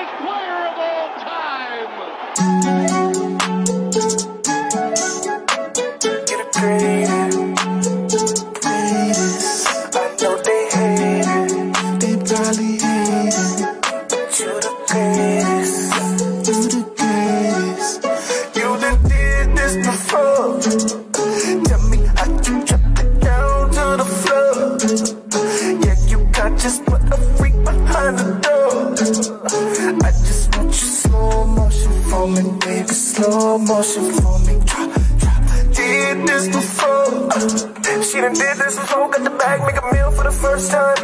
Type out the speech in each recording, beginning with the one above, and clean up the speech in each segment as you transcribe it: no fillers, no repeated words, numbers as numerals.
greatest player of all time. You're the greatest. I know they hate it. They probably hate it. But you're the greatest. You're the greatest. You done did this before. Tell me how you dropped it down to the floor. Yeah, you got just put a freak behind the door. I just want you slow motion for me, baby. Slow motion for me. Drop. Did this before. She done did this before. Got the bag, make a meal for the first time.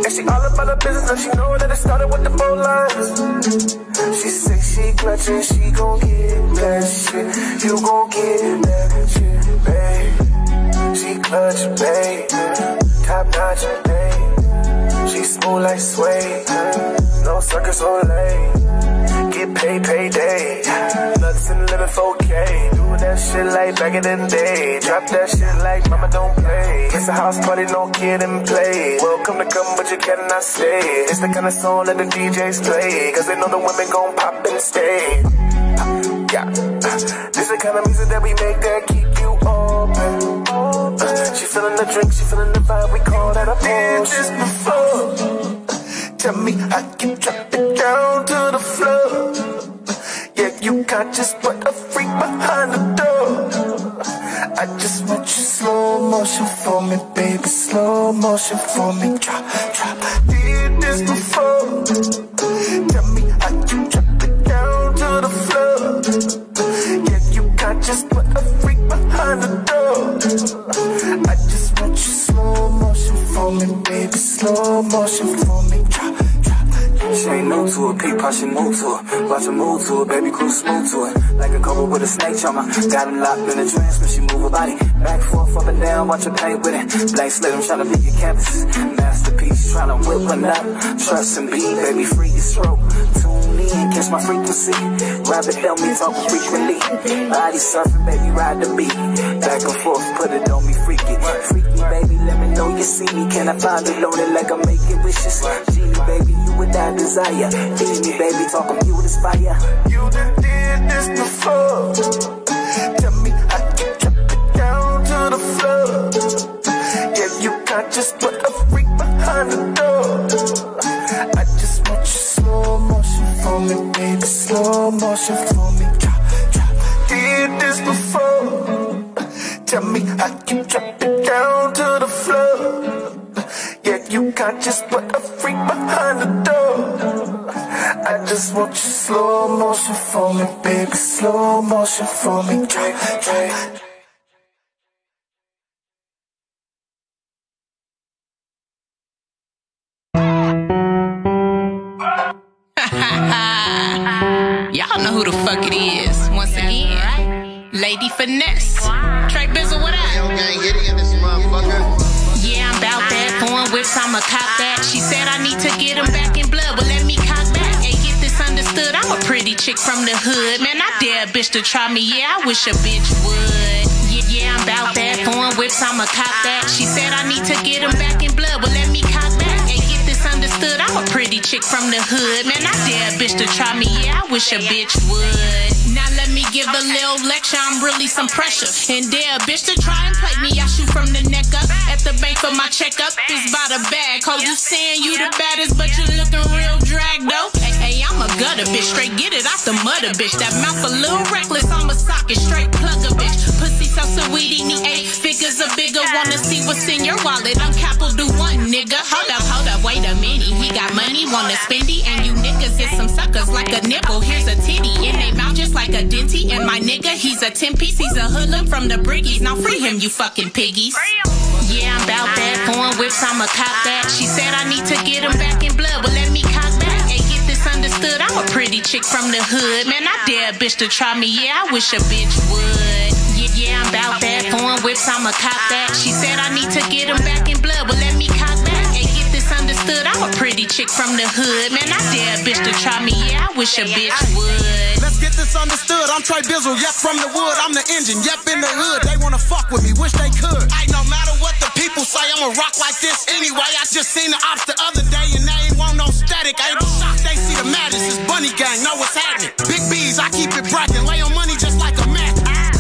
And she all about her business, and she know that it started with the bow lines. She say she clutching, she gon' get that shit. You gon' get that shit, babe. She clutch, babe. Top notch, babe. She smooth like suede. No circus or lay. Get paid, payday. Nuts and living 4K. Doing that shit like back in the day. Drop that shit like mama don't play. It's a house party, no kid and play. Welcome to come, but you cannot stay. It's the kind of song that the DJs play. Cause they know the women gon' pop and stay. Yeah. This the kind of music that we make that keep you open. She feeling the drink, she feeling the vibe. We call that a potion. Did this before. Tell me how you drop it down to the floor. Yeah, you can't just put a freak behind the door. I just want you slow motion for me, baby. Slow motion for me. Drop. Did this before. Tell me how you drop it down to the floor. Yeah, you can't just put a freak behind the door. I just want you slow motion for me, baby. Slow motion for me. Drop. She ain't new to it, peep how she move to it. Watch her move to it, baby, cruise smooth to it. Like a couple with a snake charmer. Got him locked in a trance when she move her body. Back, forth, up and down, watch her play with it. Blank slate, I'm tryna be your canvas. Masterpiece, tryna whip one up. Trust and be, baby, free your stroke. Tune in, catch my frequency. Rabbit help me talk frequently. Body surfing, baby, ride the beat. Back and forth, put it on me, freaky. Freaky, baby, let me know you see me. Can I find it loaded like I'm making wishes? Genie, baby, you without desire. Feed me, baby, talking fuel is fire. You done did this before. Tell me how you drop it down to the floor. Yeah, you can't just put a freak behind the door. I just want you slow motion for me, baby. Slow motion for me. Drop. Did this before. Tell me how you drop it down to the floor. Yeah, you can't just put a freak behind the door. I just want you slow motion for me, baby. Slow motion for me. Try. Y'all know who the fuck it is. Once again, Lady Finesse. Trey Bizzle, what up? Yo, gang, get in this motherfucker. Yeah, I'm bout that. Foreign whips, I'ma cop that. She said I need to get him back in blood, but let me cock back. Hey, get this understood. I'm a pretty chick from the hood. Man, I dare a bitch to try me. Yeah, I wish a bitch would. Yeah, I'm bout that. Foreign whips, I'ma cop that. She said I need to get him back in blood, but let me cock back. Hey, get this understood. I'm a pretty chick from the hood. Man, I dare a bitch to try me. Yeah, I wish a bitch would. Now let me give a little lecture, I'm really some pressure. And dare a bitch to try and play me, I shoot from the neck up. At the bank for my checkup, it's by the bag. Cause you saying you the baddest, but you looking real drag though. Hey, I'm a gutter bitch, straight get it out the mother bitch. That mouth a little reckless, I'm a socket, straight plug a bitch. Pussy so sweet, need 8 figures or bigger. Wanna see what's in your wallet, I'm capital do one nigga. Hold up, wait a minute. He got money, wanna spendy. And you niggas is some suckers like a nipple. Here's a titty in they mouth just like a denty. And my nigga, he's a 10-piece, he's a hoodlum from the briggies. Now free him, you fucking piggies. Yeah, I'm bout that. Foreign whips, I'ma cop that. She said I need to get him back in blood, but let me cock back. Hey, get this understood. I'm a pretty chick from the hood. Man, I dare a bitch to try me. Yeah, I wish a bitch would. Yeah, I'm bout that. Foreign whips, I'ma cop that. She said I need to get him back in blood, but let me cock back. Hey, get this understood. I'm a pretty chick from the hood. Man, I dare a bitch to try me. Yeah, I wish a bitch would. Let's get this understood. I'm Trey Bizzle, yep, from the wood. I'm the engine, yep, in the hood. They wanna fuck with me, wish they could. Ain't no matter what the people say, I'ma rock like this anyway. I just seen the ops the other day and they ain't want no static. I ain't shocked they see the gang, know what's happening. Big B's, I keep it bragging, lay on money just like a match.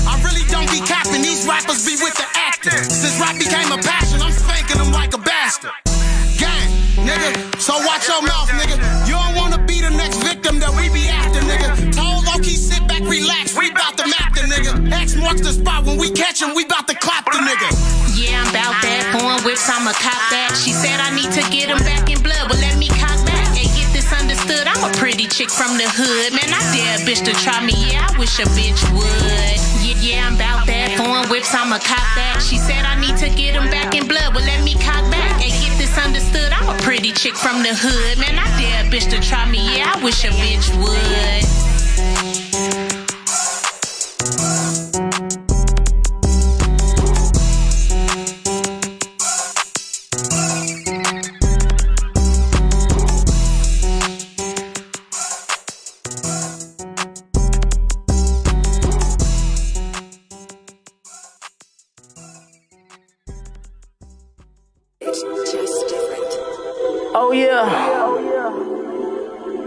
I really don't be capping, these rappers be with the acting. Since rap became a passion, I'm spanking them like a bastard. Gang, nigga, so watch your mouth, nigga. You don't wanna be the next victim that we be after, nigga. Told low-key, sit back, relax, we bout to map the nigga. X marks the spot, when we catch him, we bout to clap the nigga. Yeah, I'm bout that, foreign whips, I'ma cop that. She said I need to get him back in blood, but let me cock back. And get this understood, I'm a pretty chick from the hood. Man, I dare a bitch to try me, yeah, I wish a bitch would. Yeah, I'm bout that, foreign whips, I'ma cop that. She said I need to get him back in blood, but let me cock back. And get this understood, I'm a pretty chick from the hood. Man, I dare a bitch to try me, yeah, I wish a bitch would. Oh yeah.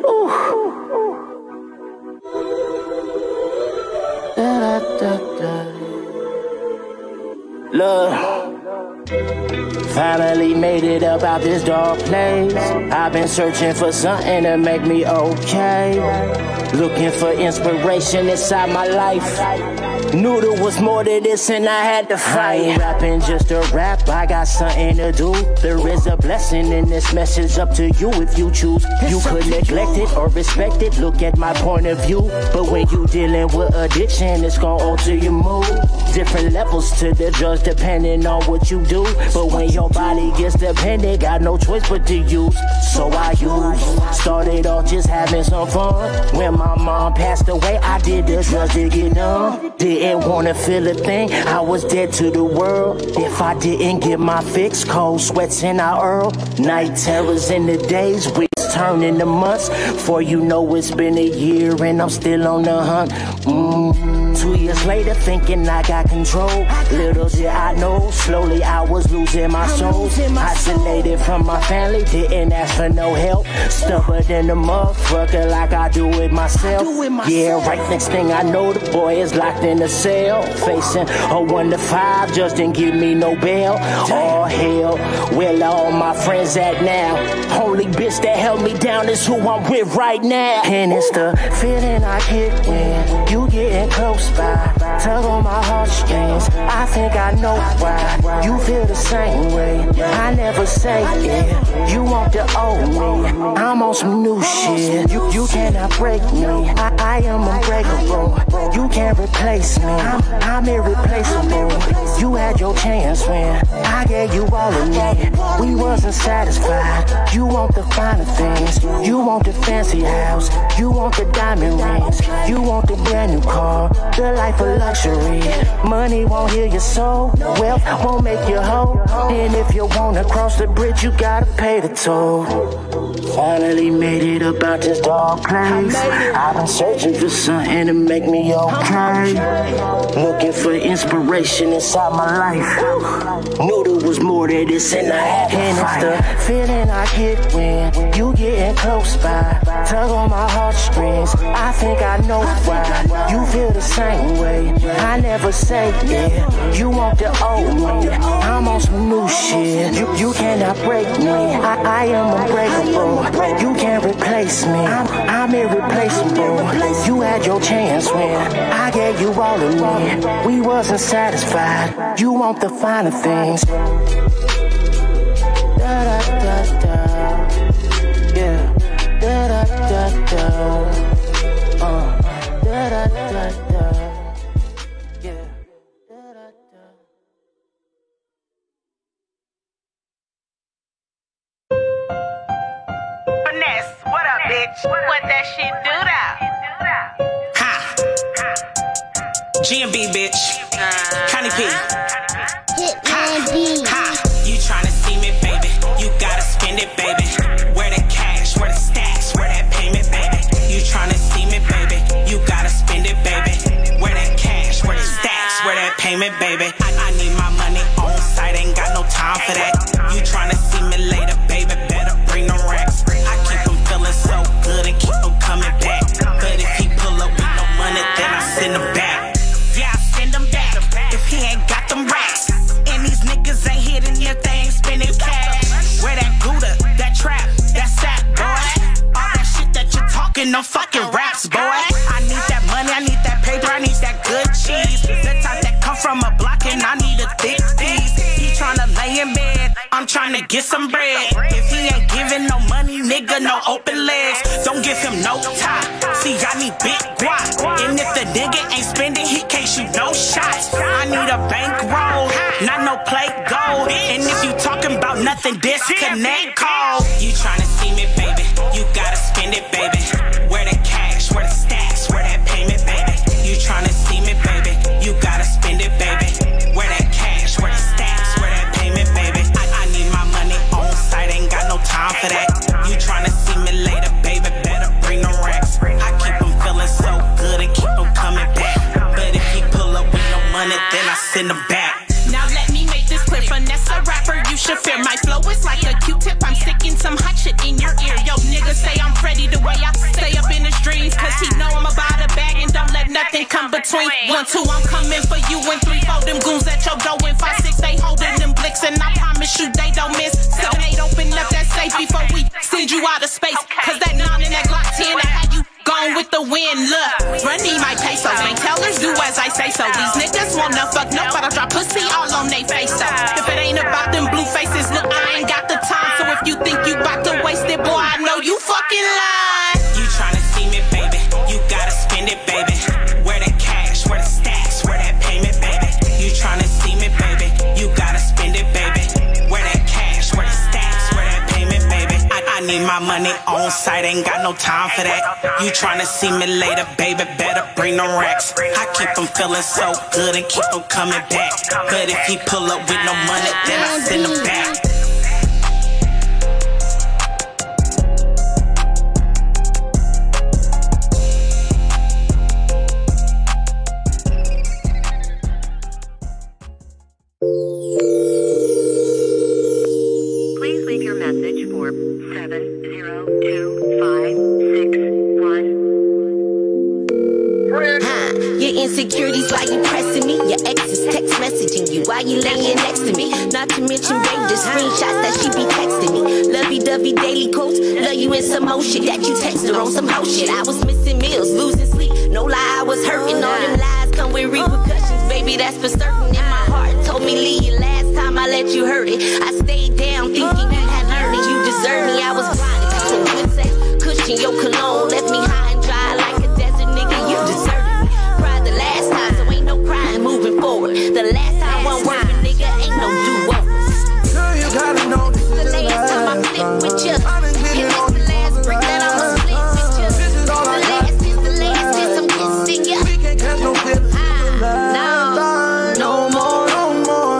Ooh. Da, da, da. Look, finally made it up out this dark place. I've been searching for something to make me okay. Looking for inspiration inside my life. Knew there was more to this and I had to fight. I ain't rapping just to rap, I got something to do. There is a blessing in this message, up to you if you choose. You could neglect it or respect it, look at my point of view. But when you dealing with addiction, it's gonna alter your mood. Different levels to the drugs depending on what you do. But when your body gets dependent, got no choice but to use. So I use, started off just having some fun. When my mom passed away, I did the drugs to get numb. Didn't wanna feel a thing, I was dead to the world. If I didn't get my fix, cold sweats in our earl. Night terrors in the days, weeks turn into months. For you know it's been a year and I'm still on the hunt. 2 years later thinking I got control. Little did I know, slowly I was losing my soul. Isolated from my family, didn't ask for no help. Stubborn than a motherfucker like I do it myself. Yeah, right, next thing I know the boy is locked in a cell. Facing a 1 to 5, just didn't give me no bail. All hell, where all my friends at now? Only bitch that held me down is who I'm with right now. And it's the feeling I get when you getting close by. Tug on my heartstrings, I think I know why. You feel the same way, I never say it. You want to owe me, I'm on some new shit. You cannot break me, I am unbreakable. You can't replace me, I'm irreplaceable. You had your chance when I gave you all of me. We wasn't satisfied, you want the finer things. You want the fancy house, you want the diamond rings. You want the brand new car, the life of luxury. Money won't heal your soul, wealth won't make you whole. And if you wanna cross the bridge, you gotta pay the toll. Finally made it up out this dark place. I've been searching for something to make me okay. Looking for inspiration inside my life. Knew there was more to this and I had to fight. And it's the feeling I get when you getting close by. Tug on my heartstrings, I think I know why. You feel the same way, I never say it. You want to owe me, I'm on some new shit. You cannot break me, I am unbreakable. You can't replace me, I'm irreplaceable. You had your chance when I gave you all of me. We wasn't satisfied, you want the finer things. Da da da da, yeah. Da da da da, da da da da, yeah. Da da da. Finesse, what up, bitch? What that shit do though? Ha! GMB, bitch. Connie P. Ha! You tryna see me, baby? You gotta spend it, baby. Where the cash? Where the stacks? Where that payment, baby? You tryna see me, baby? You gotta spend it, baby. Where that cash? Where the stacks? Where that payment, baby? I need my money on site, ain't got no time for that. You tryna see me later, baby? Better bring them racks. I keep them feeling so good and keep them coming back. talking no fucking raps, boy. I need that money, I need that paper, I need that good cheese. The type that come from a block and I need a thick piece. He tryna lay in bed, I'm tryna get some bread. If he ain't giving no money, nigga, no open legs. Don't give him no top. See, I need big guap. And if the nigga ain't spending, he can't shoot no shots. I need a bankroll, not no plate gold. And if you talking about nothing, disconnect call. You tryna see me, baby, you gotta spend it, baby. Where the cash, where the stacks, where that payment, baby. You tryna see me, baby, you gotta spend it, baby. Where that cash, where the stacks, where that payment, baby. I need my money on site, ain't got no time for that. You tryna see me later, baby, better bring the racks. I keep them feeling so good and keep them coming back. But if he pull up with no money, then I send him back. Now let me make this clear, finesse a rapper, you should fear. My flow is like a Q-tip, I'm sticking some hot shit in your ear. Yo, niggas say I'm Freddy the way I stay up in his dreams, cause he know I'm about a bag and don't let nothing come between. 1, 2, I'm coming for you, and 3, 4, them goons at your door, and 5, 6, they holding them blicks, and I promise you they don't miss. 7, 8, open up that safe before we send you out of space, cause that 9 and that Glock 10, I had you gone with the wind. Look, run me my pesos, bank tellers do as I say so. These niggas wanna fuck no, but I drop pussy all on they face. So if it ain't about them blue faces, look, I ain't got the time. So if you think you bout to waste it, boy, I know you fucking lying. You tryna see me, baby, you gotta spend it, baby. Where the cash, where the stacks, where that payment, baby. You tryna see me, baby, you gotta spend it, baby. Where that cash, where the stacks, where that payment, baby. I need my money on site, ain't got no time for that. You tryna see me later, baby, better bring the racks. I keep them feeling so good and keep them coming back. But if he pull up with no money, then I send him back. Please leave your message for 7025661. Your insecurities, why you pressing me? Your ex is text messaging you, why you laying next to me? Not to mention babe, the screenshots that she be texting me. Lovey-dovey daily quotes, love you in some more shit that you text her on some hoe shit. I was missing meals, losing sleep, no lie, I was hurting. All them lies come with repercussions, baby, that's for certain. In my heart told me leave you last time I let you hurt it. I stayed down thinking you had learned it, you deserve me. I was blinded to good sex, cushion your cologne, left me high and dry like a desert nigga, you deserve it. The last time, so ain't no crying moving forward. The last time one working, nigga, ain't no do-overs. Girl, you gotta know this is the last time I flip with you. I've been getting on the last brick that I'ma split with you. This is all I got. The last kiss I'm kissing you. We can't catch no feelings. No more.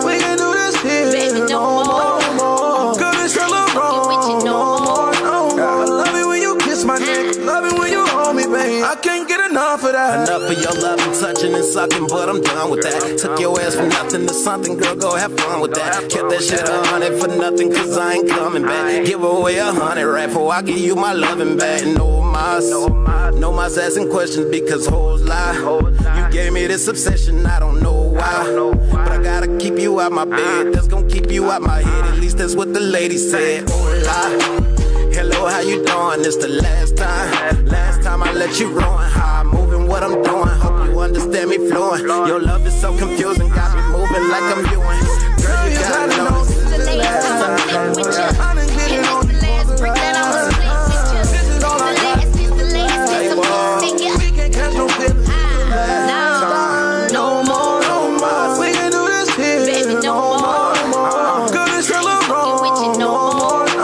We can do this here. Baby, no more. Girl, it's hella wrong. I love it when you kiss my neck. Love it when you hold me, baby. I can't get enough of that. Enough of your love and touching and sucking, but I'm done with that. Took your ass from nothing to something, girl, go have fun with that. Kept that shit 100 for nothing, cause I ain't coming back. Give away 100 right before I give you my loving back. No mas asking questions because hoes lie. You gave me this obsession, I don't know why. But I gotta keep you out my bed, that's gonna keep you out my head. At least that's what the lady said. Hola, hello, how you doing? It's the last time I let you ruin how I'm moving, what I'm doing. Hope you understand me fluent. Your love is so confusing, got me moving like I'm Ewing. Girl, you gotta know this is the last time I flip with you. I've been getting on The last brick that I'ma split with you. This is all I got. The last kiss I'm kissing you. We can't catch no feelings. No more. We can do this here. Baby, no more. Girl, it's hella wrong. I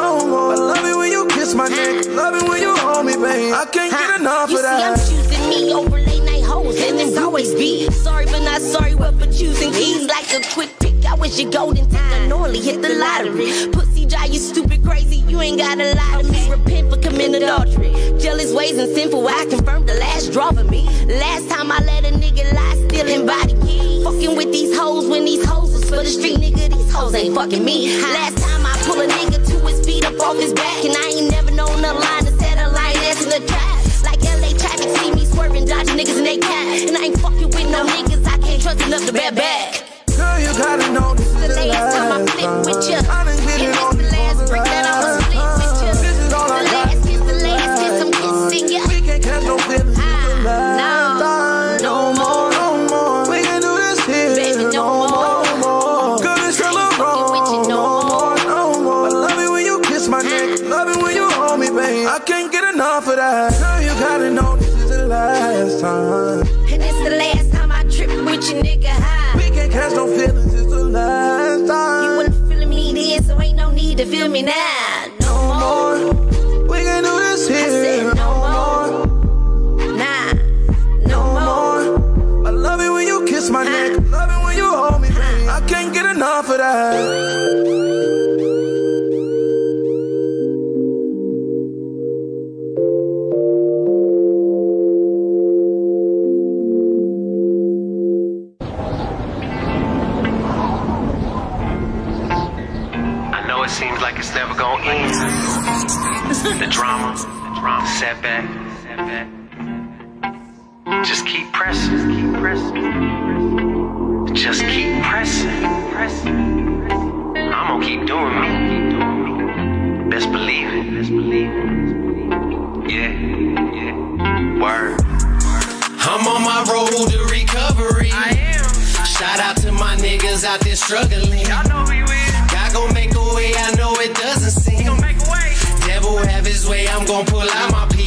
love it when you kiss my neck. Love it when you hold me, baby. I can't get enough You of see, I'm that. choosing me over late night hoes, and it's always be sorry, but not sorry. Well, for choosing keys like a quick pick. I wish you golden ticket. Normally hit the lottery. Pussy dry, you stupid crazy. You ain't gotta lie to me. Repent for committing adultery. Jealous ways and sinful. I confirmed the last draw for me. Last time I let a nigga lie, still in body. Fucking with these hoes when these hoes was for the street, nigga. These hoes ain't fucking me. Last time I pull a nigga to his feet up off his back, and I ain't never known a line to set a line that's in the trap. Like LA traffic, see me swerving, dodging niggas in they cat. And I ain't fucking with no niggas I can't trust enough to bet back. Girl, you gotta know this is The last time I flip with you. I've been getting on The last brick that I'ma split with you. This is all I The got. last kiss I'm kissing you. We can't Girl, you gotta know this is the last time. And it's the last time I trip with your nigga high. We can't catch no feelings, it's the last time. You wasn't feeling me then, so ain't no need to feel me now. No more. We can do this here. I said no more. Nah, no more. I love it when you kiss my neck. Love it when you hold me, baby. I can't get enough of that. Seems like it's never gonna end. The drama, setback. Just keep pressing, Just keep pressing, I'm gonna keep doing me. Best believe it, Yeah. Word. I'm on my road to recovery. I am. Shout out to my niggas out there struggling. Y'all know we will. God gon' make a way, I know it doesn't seem. He gon' make a way. Devil have his way, I'm gon' pull out my peace.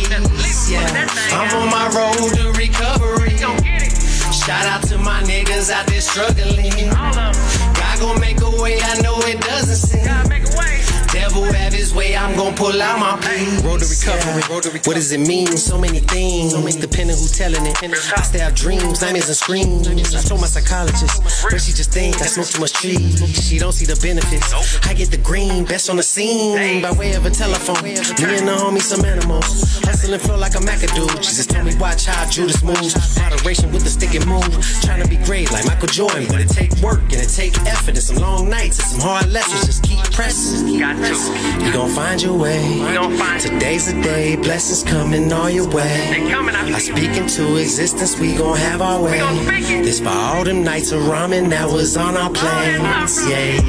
Yeah, I'm on my road to recovery. Gon' get it. Shout out to my niggas out there struggling. All of them. God gon' make a way, I know it doesn't seem. God make a way. Devil have his way, I'm gon' pull out my peace. Road to recovery, What does it mean? So many things, depending who telling it. I still have dreams, nightmares and screams. I told my psychologist, but she just think I smoke too much trees. She don't see the benefits. I get the green, best on the scene by way of a telephone. Me and the homies, some animals. Hustle and flow like a McAdoo. She just told me watch how Judas moves. Moderation with the stick and move. Trying to be great like Michael Jordan, but it take work and it take effort and some long nights and some hard lessons. Just keep pressing. You gon' find your way. Today's the day, blessings coming all your way. I speak into existence, we gon' have our way. This for all them nights of ramen that was on our plans. Yeah.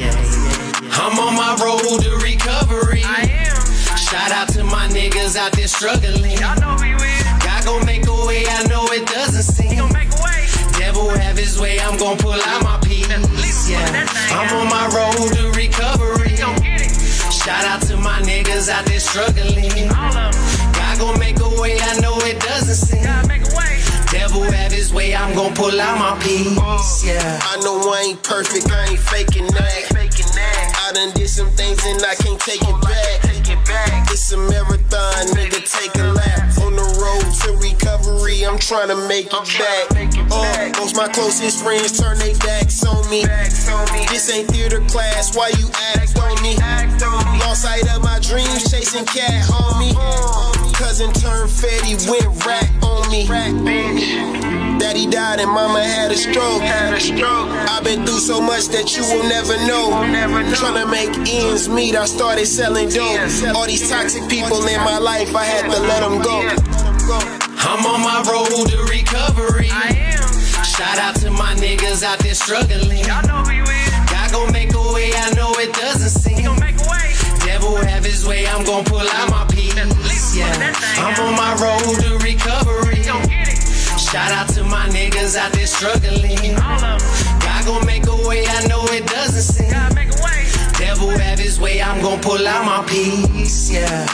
I'm on my road to recovery. I am. Shout out to my niggas out there struggling. Y'all know we will. God gon' make a way, I know it doesn't seem. He gon' make a way. Devil have his way, I'm gon' pull out my peace. Yeah, I'm on my road to recovery. Gon' get it. Shout out to my niggas out there struggling. All of them. God gon' make a way, I know it doesn't seem. God make a way. Devil have his way, I'm gon' pull out my peace. Yeah, I know I ain't perfect, I ain't faking that. I done did some things and I can't take it back. It's a marathon, nigga, take a lap. On the road to recovery, I'm trying to make it back. Most my closest friends turn their backs on me. This ain't theater class, why you act on me? Lost sight of my dreams, chasing cat, homie. Cousin turned fatty, went rat on me. Daddy died and mama had a stroke. I've been through so much that you will never know. Tryna make ends meet, I started selling dope. All these toxic people in my life, I had to let them go. I'm on my road to recovery. I am. Shout out to my niggas out there struggling. Y'all know we will. God gon' make a way, I know it doesn't seem. He gon' make a way. Devil have his way, I'm gon' pull out my peace. Yeah, I'm on my road to recovery. Gon' get it. Shout out to my niggas out there struggling. All of them. God gon' make a way, I know it doesn't seem. God make a way. Devil have his way, I'm gon' pull out my peace. Yeah.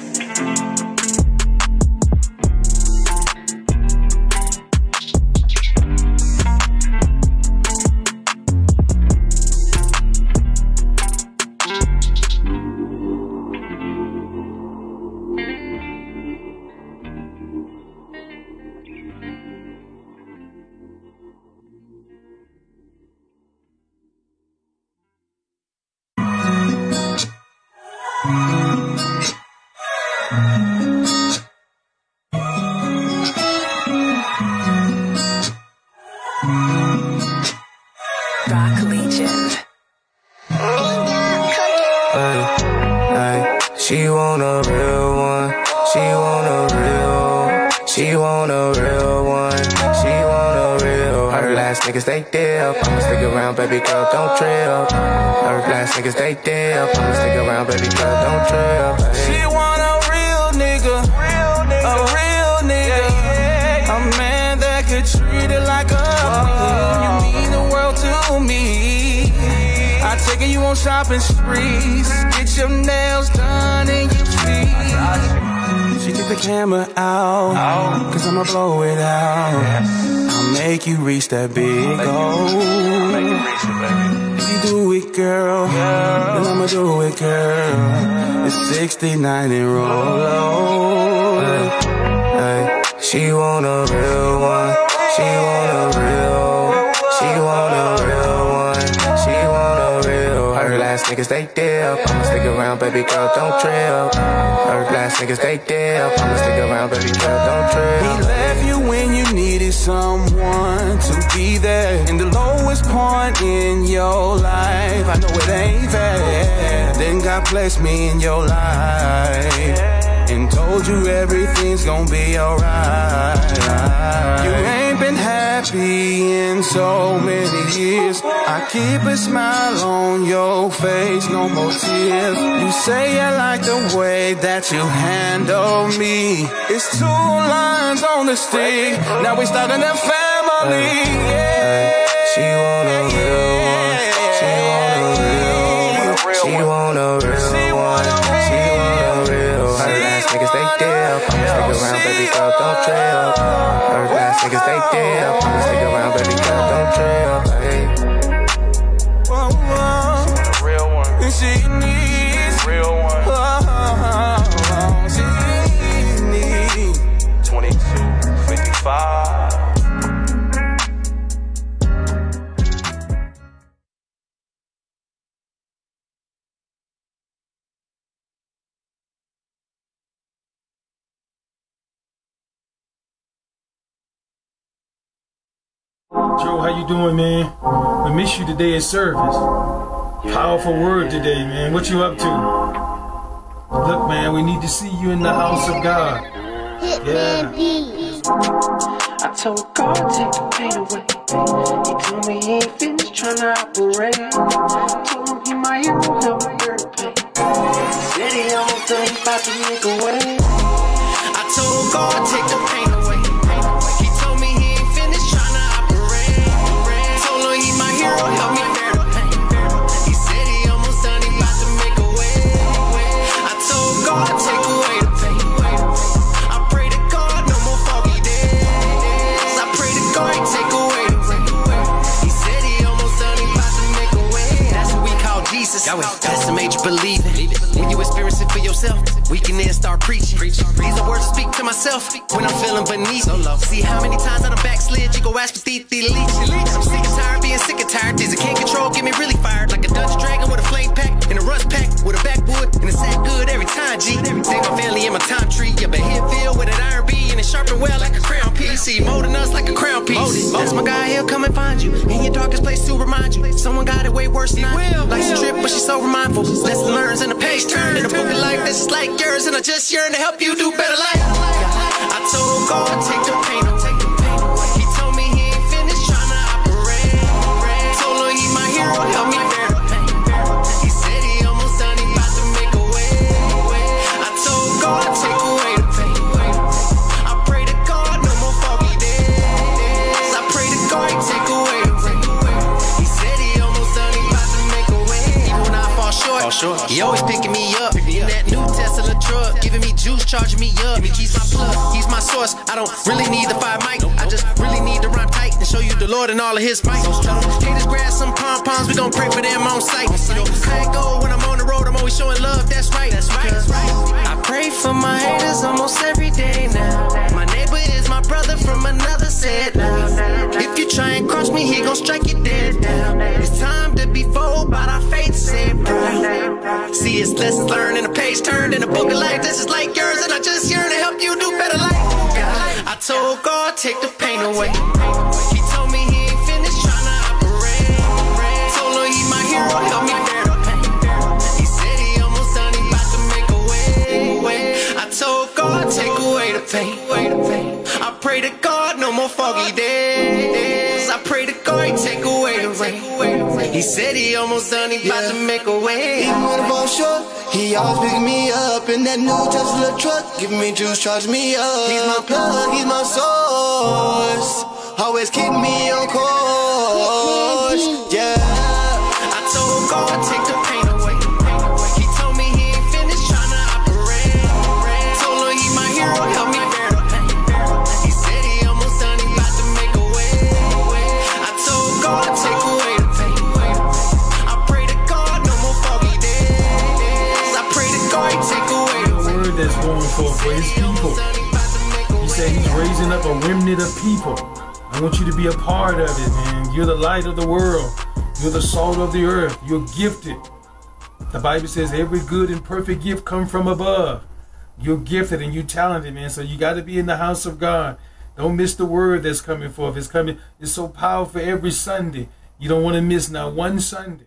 She want a real one. She want a real. She want a real one. She want a real. Her last niggas they dip. I'ma stick around, baby girl, don't trip. Her last niggas they dip. I'ma stick around, baby girl, don't trip. She want a real nigga. A real nigga. A man that could treat it like a queen. You mean the world to me. I take it you on shopping sprees. Get your nails done and you see. She took the camera out, cause I'ma blow it out. I'll make you reach that big goal. If you do it, girl, then I'ma do it, girl. It's 69 and roll low. Hey, she want a real one. She want a real. She want a real one. She want a real. Her last niggas they dip. I'ma stick around, baby girl, don't trip. Her last niggas they dip. I'ma stick around, baby girl, don't trip. He left you when you needed someone to be there in the lowest point in your life. I know it ain't fair. Then God blessed me in your life and told you everything's gonna be alright. You ain't been happy in so many years. I keep a smile on your face, no more tears. You say I like the way that you handle me. It's 2 lines on the stick. Now we starting a family. Yeah. She want a real one. She want a real one. She want a real one. She want a real one. Her last niggas they dip. I'ma stick around, baby girl, don't trip. Her last niggas they dip. I'ma stick around, baby girl, don't trip. Hey. She want a real one. And she needs a real one. She needs 2255. Joe, how you doing, man? We miss you today at service. Powerful word today, man. What you up to? Look, man, we need to see you in the house of God. Yeah. I told God take the pain away. He told me he ain't finished trying to operate. Told him he my hero, help me bear the pain. He said he almost done, he about to make a way. I told God take the pain away. He told me he ain't finished trying to operate. Told him he my hero, help me bear the pain. He said he almost done, he about to make a way. I told God take away the pain. I pray to God no more foggy days. I pray to God take away the pain. He said he almost done, he about to make a way. That's what we call Jesus. That's the major believing. When you experience it for yourself, we can then start preaching. These are words I speak to myself when I'm feeling beneath. See how many times I done backslid, you go ask for the leaks. I'm sick and tired, being sick and tired. Things I can't control get me really fired. Like a dungeon dragon with a flame pack and a rust pack with a backwood and a sack good every time, G. Take my family and my time tree. Yeah, but here filled with an iron B and it sharpened well like a crown piece. See, molding us like a crown piece. That's my guy, he'll come and find you in your darkest place to remind you. Someone got it way worse than I will. Life's a trip, but she's so mindful. Lesson learns and the page turn. In a book of life, this is like yours, and I just yearn to help you do better life. I told God, take the pain away. He told me he ain't finished trying to operate. Told him he my hero, help me bear the pain. He said he almost done, he about to make a way. I told God, take away the pain. I pray to God, no more foggy days. I pray to God, take away the pain. He said he almost done, he about to make a way. Even when I fall short, he always picking me up. In that new Tesla truck, giving me juice, charging me up. He's my plug, he's my source. I don't really need the 5 mic. I just really need to rhyme tight and show you the Lord and all of his might. Haters grab some pom-poms, we gon' pray for them on sight. You know, I ain't go when I'm on the road, I'm always showing love, that's right. I pray for my haters almost every day now. My neighbor is my brother from another set. If you try and cross me, he gon' strike you dead down. It's time to be fooled by our faith saved. See, it's lessons learned and a page turned in a book of life. This is like yours, and I just yearn to help you do better life. I told God, take the pain away. He told me he ain't finished trying to operate. Told him he my hero, help me bear the pain. He said he almost done, he about to make a way. I told God, take away the pain. I pray to God, no more foggy days. I pray to God, take away the rain. He said he almost done, he about to make a way. Even when I'm short, he always pick me up in that new Tesla truck. Give me juice, charge me up. He's my plug, he's my source. Always keep me on course. Yeah. I told God, take the pain away. He told me he ain't finished trying to operate. Told him he my hero. raising up a remnant of people. I want you to be a part of it, man. You're the light of the world. You're the salt of the earth. You're gifted. The Bible says every good and perfect gift come from above. You're gifted and you're talented, man. So you got to be in the house of God. Don't miss the word that's coming forth. It's coming. It's so powerful every Sunday. You don't want to miss not one Sunday.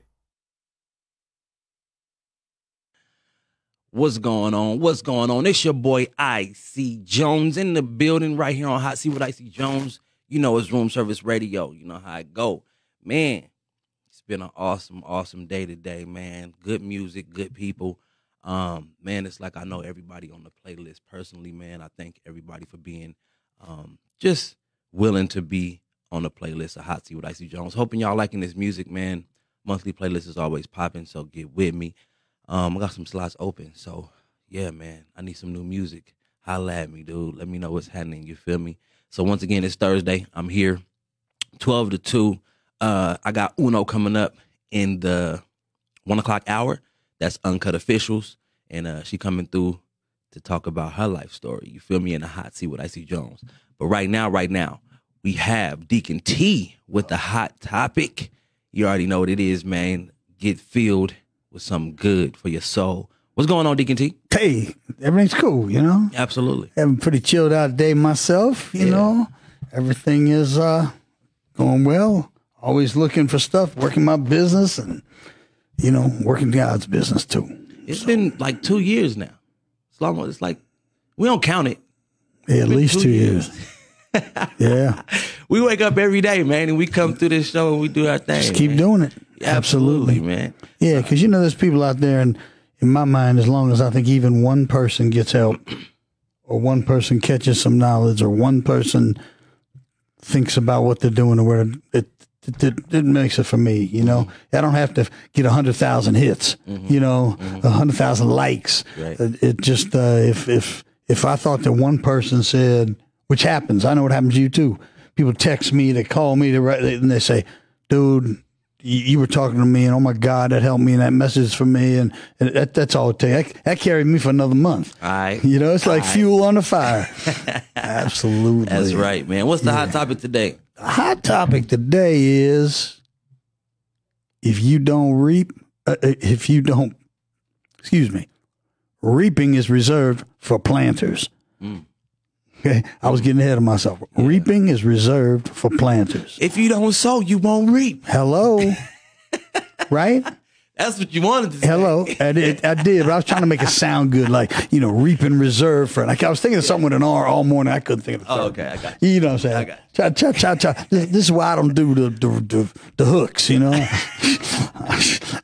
What's going on? What's going on? It's your boy IC Jonez in the building right here on Hot Seat with IC Jonez. You know it's Room Service Radio. You know how it go. Man, it's been an awesome day today, man. Good music, good people. Man, it's like I know everybody on the playlist personally, man. I thank everybody for being just willing to be on the playlist of Hot Seat with IC Jonez. Hoping y'all liking this music, man. Monthly playlist is always popping, so get with me. I got some slots open, so yeah, man. I need some new music. Holla at me, dude. Let me know what's happening. You feel me? So once again, it's Thursday. I'm here, 12 to 2. I got Uno coming up in the 1 o'clock hour. That's Uncut Officials, and she coming through to talk about her life story. You feel me? In the Hot Seat with IC Jonez. But right now, we have Deacon T with the hot topic. You already know what it is, man. Get filled with something good for your soul. What's going on, Deacon T? Hey, everything's cool, you know? Absolutely. Having a pretty chilled out day myself, you know? Everything is going well. Always looking for stuff, working my business and, you know, working God's business too. It's been like 2 years now. It's like, we don't count it. Yeah, at least 2 years. Yeah. We wake up every day, man, and we come through this show and we do our thing. Just keep doing it. Absolutely, man. Yeah, because you know there's people out there, and in my mind, as long as I think even one person gets help, or one person catches some knowledge, or one person thinks about what they're doing, or where it makes it for me. You know, I don't have to get 100,000 hits. You know, 100,000 likes. Right. It just if I thought that one person said, which happens, I know what happens to you too. People text me, they call me, and they say, "Dude, you were talking to me, and oh my God, that helped me, and that message is for me," and that's all it takes. That carried me for another month. All right. You know, it's like fuel on the fire. Absolutely. That's right, man. What's the hot topic today? The hot topic today is if you don't reap, reaping is reserved for planters. Okay, I was getting ahead of myself. Yeah. Reaping is reserved for planters. If you don't sow, you won't reap. Hello. Right? That's what you wanted to say. Hello. I did, but I was trying to make it sound good, like, you know, reaping reserved for. Like I was thinking of something with an R all morning. I couldn't think of it. Oh, okay. I got you. You know what I'm saying? Cha. This is why I don't do the hooks, you know?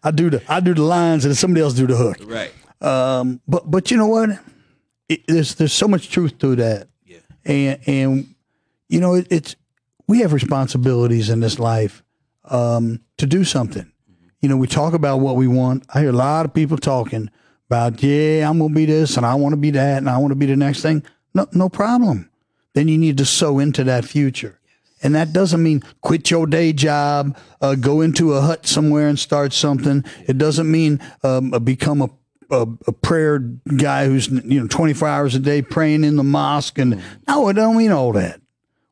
I do the lines and somebody else do the hook. Right. But you know what? There's so much truth to that. And you know, we have responsibilities in this life to do something. You know, we talk about what we want. I hear a lot of people talking about, yeah, I'm going to be this and I want to be that and I want to be the next thing. No problem. Then you need to sow into that future. And that doesn't mean quit your day job, go into a hut somewhere and start something. It doesn't mean become a prayer guy who's, you know, 24 hours a day praying in the mosque. And no, it don't mean all that.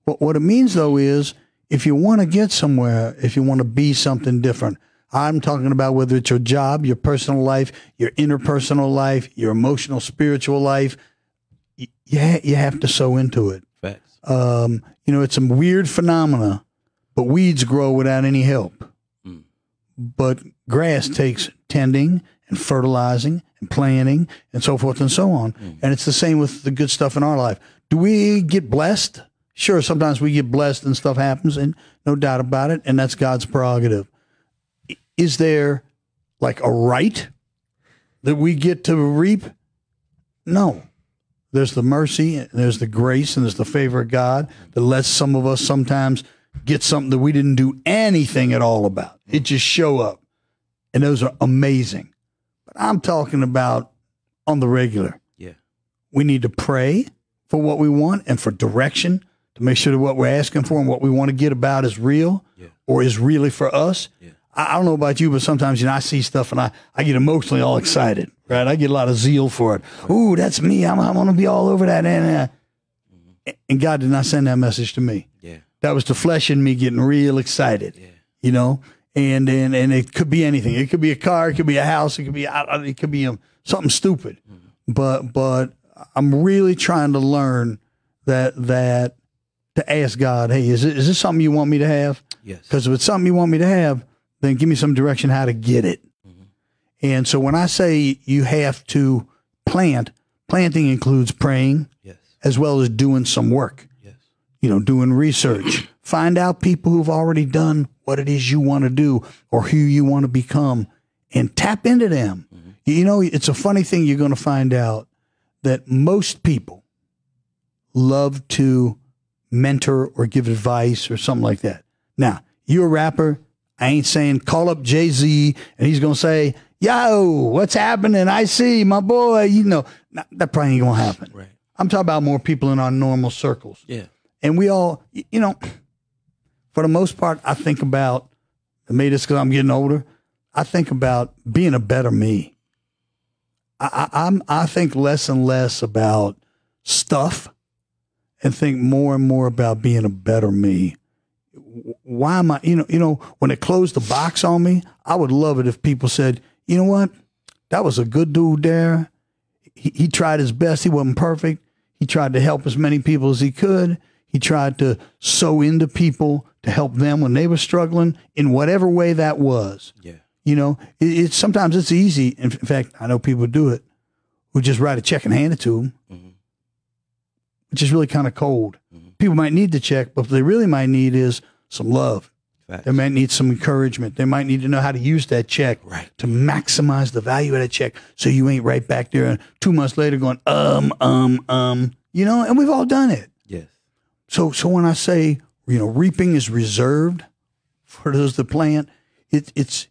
What it means, though, is if you want to get somewhere, if you want to be something different, I'm talking about whether it's your job, your personal life, your interpersonal life, your emotional, spiritual life, you have to sow into it. Facts. You know, it's some weird phenomena, but weeds grow without any help. But grass takes tending and fertilizing and planting and so forth and so on. And it's the same with the good stuff in our life. Do we get blessed? Sure, sometimes we get blessed and stuff happens, and no doubt about it, and that's God's prerogative. Is there like a right that we get to reap? No. There's the mercy, and there's the grace, and there's the favor of God that lets some of us sometimes get something that we didn't do anything at all about. It just show up. And those are amazing. But I'm talking about on the regular. Yeah. We need to pray for what we want and for direction to make sure that what we're asking for and what we want to get about is real or is really for us. Yeah. I don't know about you, but sometimes, you know, I see stuff and I get emotionally all excited, right? I get a lot of zeal for it. Ooh, that's me. I want to be all over that. And God did not send that message to me. Yeah. That was the flesh in me getting real excited. Yeah. You know, and it could be anything. It could be a car. It could be a house. It could be something stupid. But I'm really trying to learn that to ask God, hey, is this something you want me to have? Yes. Because if it's something you want me to have, then give me some direction how to get it. And so when I say you have to planting includes praying, yes, as well as doing some work. Yes. You know, doing research. Find out people who've already done what it is you want to do or who you want to become and tap into them. You know, it's a funny thing you're going to find out that most people love to mentor or give advice or something like that. Now, you're a rapper. I ain't saying call up Jay-Z and he's going to say, yo, what's happening? IC, my boy, you know, that probably ain't going to happen. Right. I'm talking about more people in our normal circles. Yeah. And we all, you know, for the most part, I think about, and maybe it's because I'm getting older, I think about being a better me. I think less and less about stuff and think more and more about being a better me. Why am I, you know, when it closed the box on me, I would love it if people said, you know what, that was a good dude there. He tried his best. He wasn't perfect. He tried to help as many people as he could. He tried to sow into people to help them when they were struggling in whatever way that was. Yeah. You know, sometimes it's easy. In fact, I know people do it who just write a check and hand it to them, which is really kind of cold. People might need the check, but what they really might need is some love. Facts. They might need some encouragement. They might need to know how to use that check to maximize the value of that check so you ain't right back there 2 months later going, you know, and we've all done it. Yes. So when I say, you know, reaping is reserved for those that plant, it's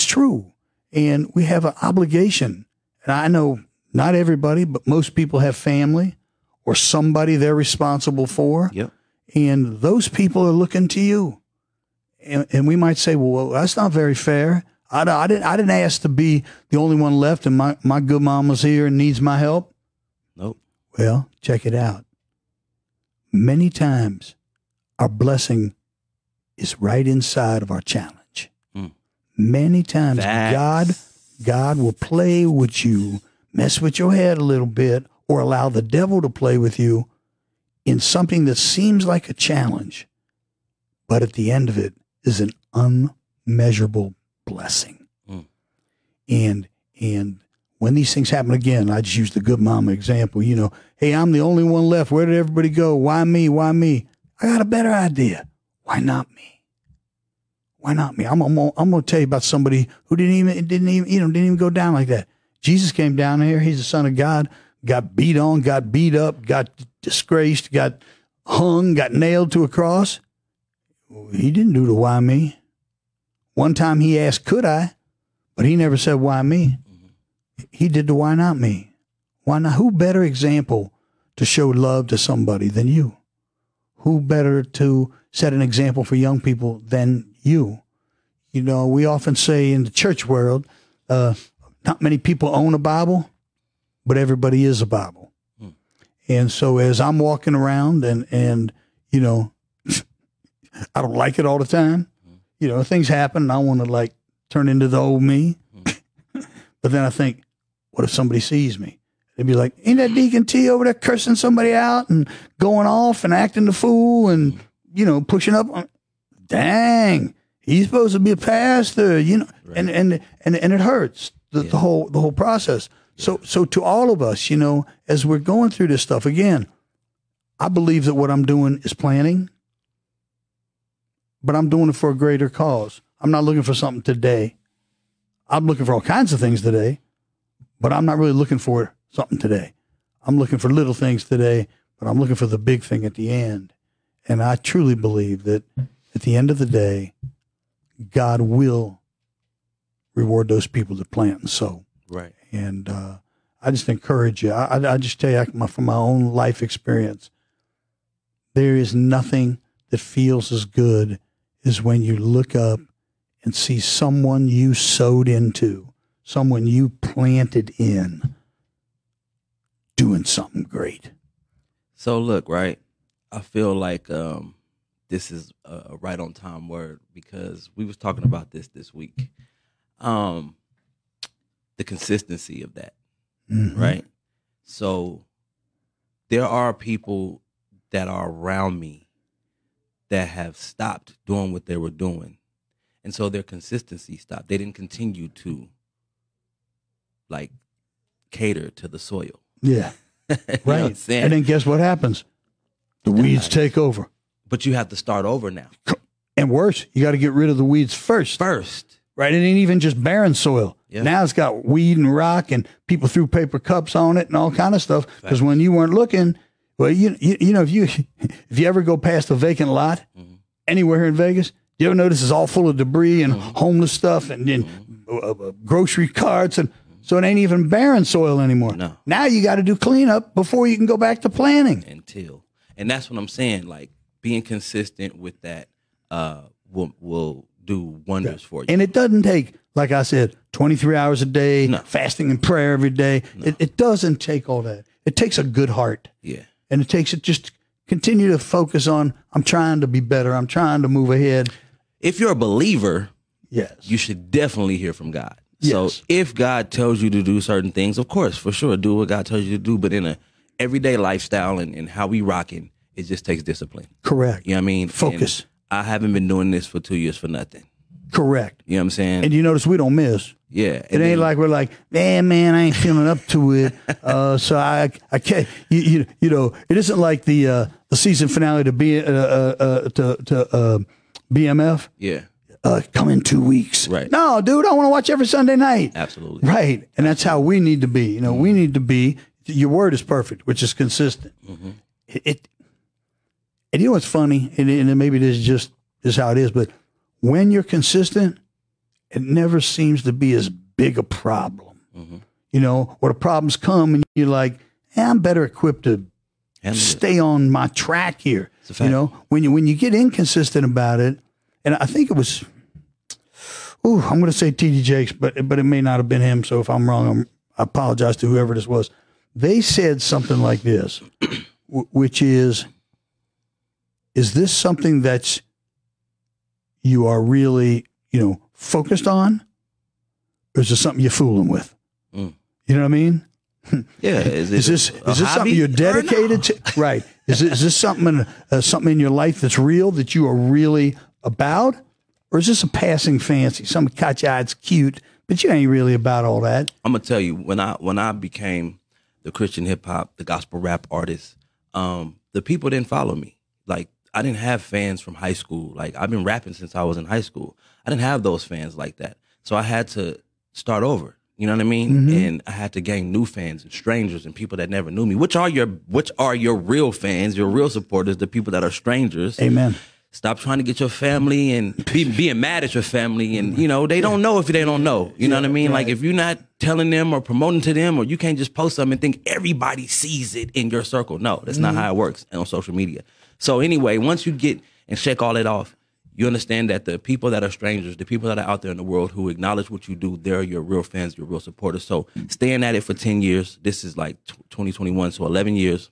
true. And we have an obligation. And I know not everybody, but most people have family or somebody they're responsible for. Yep. And those people are looking to you. And we might say, well, that's not very fair. I didn't ask to be the only one left and my good mama's here and needs my help. Nope. Well, check it out. Many times our blessing is right inside of our challenge. Many times God will play with you, mess with your head a little bit, or allow the devil to play with you in something that seems like a challenge, but at the end of it is an unmeasurable blessing. And when these things happen again, I just use the good mama example, you know, hey, I'm the only one left. Where did everybody go? Why me? Why me? I got a better idea. Why not me? Why not me? I'm gonna tell you about somebody who didn't even go down like that. Jesus came down here. He's the Son of God. Got beat on, got beat up, got disgraced, got hung, got nailed to a cross. He didn't do the why me. One time he asked, could I? But he never said, why me? He did the why not me? Why not? Who better example to show love to somebody than you? Who better to set an example for young people than you? You know, we often say in the church world, not many people own a Bible, but everybody is a Bible. And so as I'm walking around and you know, I don't like it all the time. You know, things happen and I want to like turn into the old me. But then I think, what if somebody sees me? They'd be like, ain't that Deacon T over there cursing somebody out and going off and acting the fool and, you know, pushing up? Dang, he's supposed to be a pastor, you know, right. and it hurts the whole process. So to all of us, you know, as we're going through this stuff, again, I believe that what I'm doing is planning, but I'm doing it for a greater cause. I'm not looking for something today. I'm looking for all kinds of things today, but I'm not really looking for something today. I'm looking for little things today, but I'm looking for the big thing at the end. And I truly believe that at the end of the day, God will reward those people that plant and sow. Right. And I just encourage you. I just tell you from my own life experience, there is nothing that feels as good as when you look up and see someone you sowed into, someone you planted in, doing something great. So look, right? I feel like this is a right on time word because we was talking about this week. The consistency of that, right? So there are people that are around me that have stopped doing what they were doing. And so their consistency stopped. They didn't continue to like cater to the soil. Yeah. You know what I'm Right. saying? And then guess what happens? The weeds take over. But you have to start over now. And worse, you got to get rid of the weeds first. Right? It ain't even just barren soil. Yeah. Now it's got weed and rock, and people threw paper cups on it and all kind of stuff. Because when you weren't looking, well, you know, if you ever go past a vacant lot anywhere here in Vegas, you ever notice it's all full of debris and homeless stuff and then grocery carts, and so it ain't even barren soil anymore. No. Now you got to do cleanup before you can go back to planting. And that's what I'm saying. Like being consistent with that will do wonders for you. And it doesn't take, like I said, 23 hours a day, fasting and prayer every day. It doesn't take all that. It takes a good heart. Yeah. And it takes it just continue to focus on, I'm trying to be better. I'm trying to move ahead. If you're a believer, yes, you should definitely hear from God. Yes. So if God tells you to do certain things, of course, for sure, do what God tells you to do. But in a everyday lifestyle and how we rocking, it just takes discipline. Correct. You know what I mean? Focus. And I haven't been doing this for 2 years for nothing. Correct. You know what I'm saying? And you notice we don't miss. Yeah. It ain't like we're like, man, I ain't feeling up to it. So I can't. You know, it isn't like the season finale to BMF. Yeah. Come in 2 weeks. Right. No, dude, I want to watch every Sunday night. Absolutely. Right. And that's how we need to be. You know, we need to be. Your word is perfect, which is consistent. And you know what's funny, and maybe this is how it is, but when you're consistent, it never seems to be as big a problem. You know, where the problems come and you're like, I'm better equipped to stay on my track here. You know, when you get inconsistent about it, and I think it was, I'm going to say TD Jakes, but it may not have been him. So if I'm wrong, I apologize to whoever this was. They said something like this, which is this something that's you are really, focused on, or is this something you're fooling with? You know what I mean? Yeah. Is this something you're dedicated to? Right. Is this something in your life that's real that you are really about, or is this a passing fancy? Something caught your eye, it's cute, but you ain't really about all that. I'm gonna tell you, when I became the Christian hip hop, the gospel rap artist, the people didn't follow me. Like, I didn't have fans from high school. Like, I've been rapping since I was in high school. I didn't have those fans like that. So I had to start over. You know what I mean? And I had to gain new fans and strangers and people that never knew me. Which are your real fans, your real supporters, the people that are strangers. Amen. Stop trying to get your family and being mad at your family, and they don't know if they don't know. You know what I mean? Right. Like, if you're not telling them or promoting to them, or you can't just post something and think everybody sees it in your circle. No, that's not how it works on social media. So anyway, once you get and shake all that off, you understand that the people that are strangers, the people that are out there in the world who acknowledge what you do, they're your real fans, your real supporters. So staying at it for 10 years, this is like 2021, so 11 years,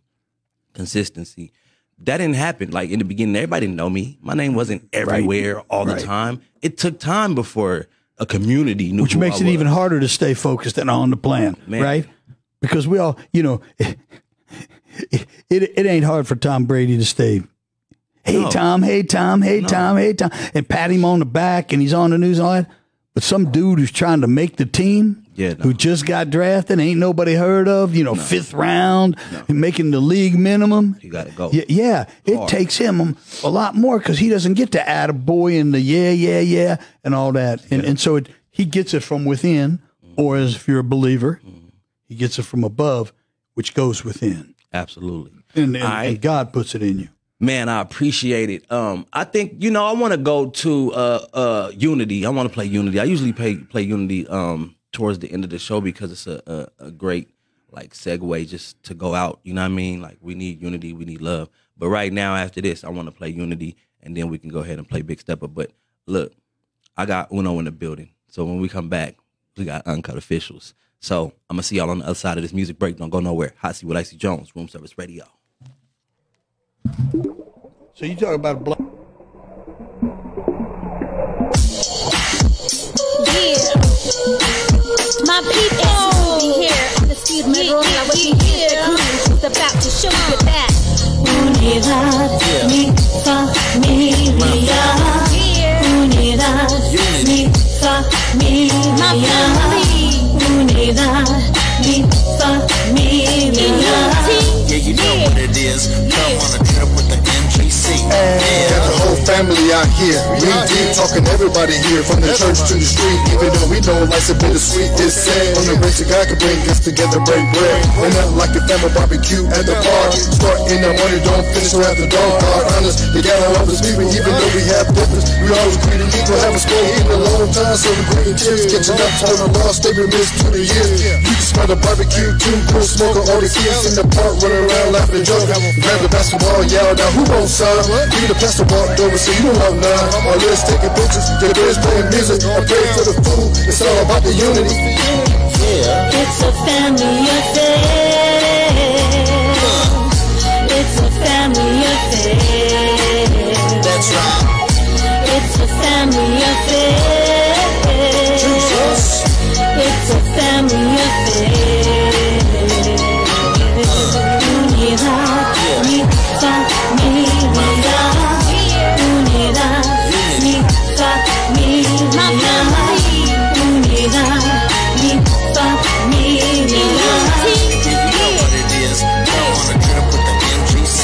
consistency. That didn't happen. Like, in the beginning, everybody didn't know me. My name wasn't everywhere all the time. It took time before a community knew Which makes it even harder to stay focused and on the plan, right? Because we all, it ain't hard for Tom Brady to stay, Tom, and pat him on the back, and he's on the news and all that. But some dude who's trying to make the team, who just got drafted, ain't nobody heard of, fifth round, making the league minimum. You got to go. Yeah. It takes him a lot more because he doesn't get to add a boy in the yeah, and all that. And so he gets it from within, or as if you're a believer, he gets it from above, which goes within. Absolutely. And God puts it in you. Man, I appreciate it. I think, I want to go to Unity. I want to play Unity. I usually play Unity towards the end of the show because it's a great segue just to go out. You know what I mean? Like, we need unity, we need love. But right now, after this, I want to play Unity, and then we can go ahead and play Big Stepper. But look, I got Uno in the building. So when we come back, we got Uncut Officials. So I'm going to see y'all on the other side of this music break. Don't go nowhere. Hot Seat with IC Jonez, Room Service Radio. So you talk about black. Yeah. My people here on the speed metal. I wasn't here. She's about to show you that. Unidad, mi familia. Unidad, mi familia. Unidad, mi familia. Yeah, you know what it is. Come on a trip with the MGC. Got the whole family out here. We deep talking everybody here, from the church to the street. Even though we know life's a bittersweet, it's sad. On the race that God can bring us together, break bread. We're not like a family barbecue at the park. Start in the morning, don't finish till after dark. God honest, they got all of us people, even though we have difference. We always agree to equal, haven't spoken in a long time. So the green tears catching up, total lost, they been missed through the years. You can smell the barbecue, too, cool smoking, all the kids in the park running around laughing and joking. Grab the basketball, yell down, who won't sign? You the pastor walked over, so you don't want none. All this taking pictures, the boys playing music. I pray for the food, it's all about the unity. Yeah. It's a family affair. It's a family affair. That's right. It's a family affair. Jesus. It's a family affair. Unidad, mi familia. Unidad, mi familia. Unidad, mi familia. You know what it is. Come on a trip with the MGC.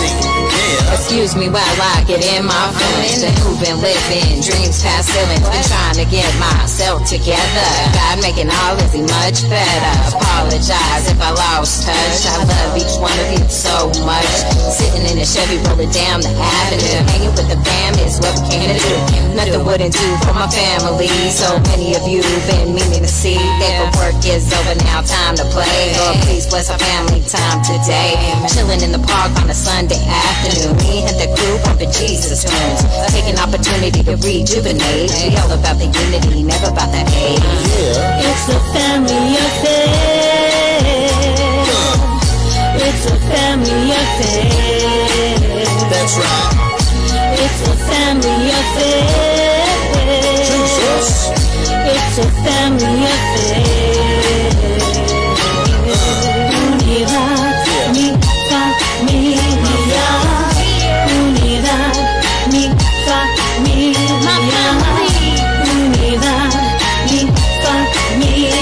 Yeah. Excuse me while I get in my feelings. Been moving, living, dreams past ceilings. Been trying to get myself together. God making all of it much better. Apologize if I lost touch. I love each one of you so much. Sitting in a Chevy rolling down the avenue. Hanging with the fam is what we came to do. Nothing wouldn't do for my family. So many of you been meaning to see. That work is over now, time to play. Lord, please bless our family time today. Chilling in the park on a Sunday afternoon. Me and the crew pumping Jesus tunes. Taking opportunity to rejuvenate. We all about the unity, never about the hate. It's a family affair. It's a family affair. That's right. It's a family affair. Jesus. It's a family affair. Unidad, mi familia. Unidad, mi familia. Unidad, mi familia.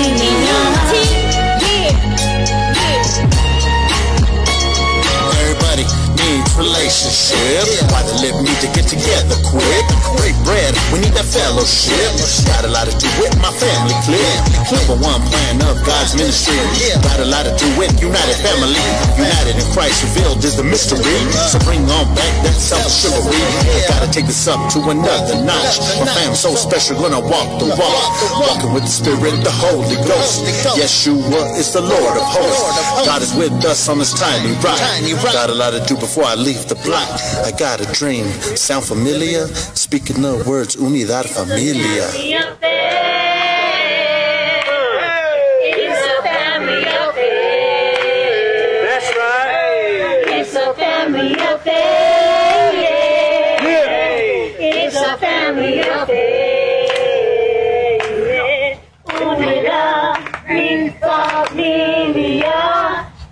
Everybody needs relationship. Why they live need to get together quick. Break bread, we need that fellowship. Got a lot to do with my family clip. Number one plan of God's ministry. Got a lot to do with United Family. United in Christ revealed is the mystery. So bring on back that self-chivalry. Gotta take this up to another notch. My fam's so special, gonna walk the walk. Walking with the Spirit, the Holy Ghost. Yeshua is the Lord of hosts. God is with us on this tiny rock. Got a lot to do before I leave the block. I got a dream, sound familiar? Speaking of words, unidad familia. It's a family affair. That's right. It's a family affair. It's a family affair. Unidad, mi familia.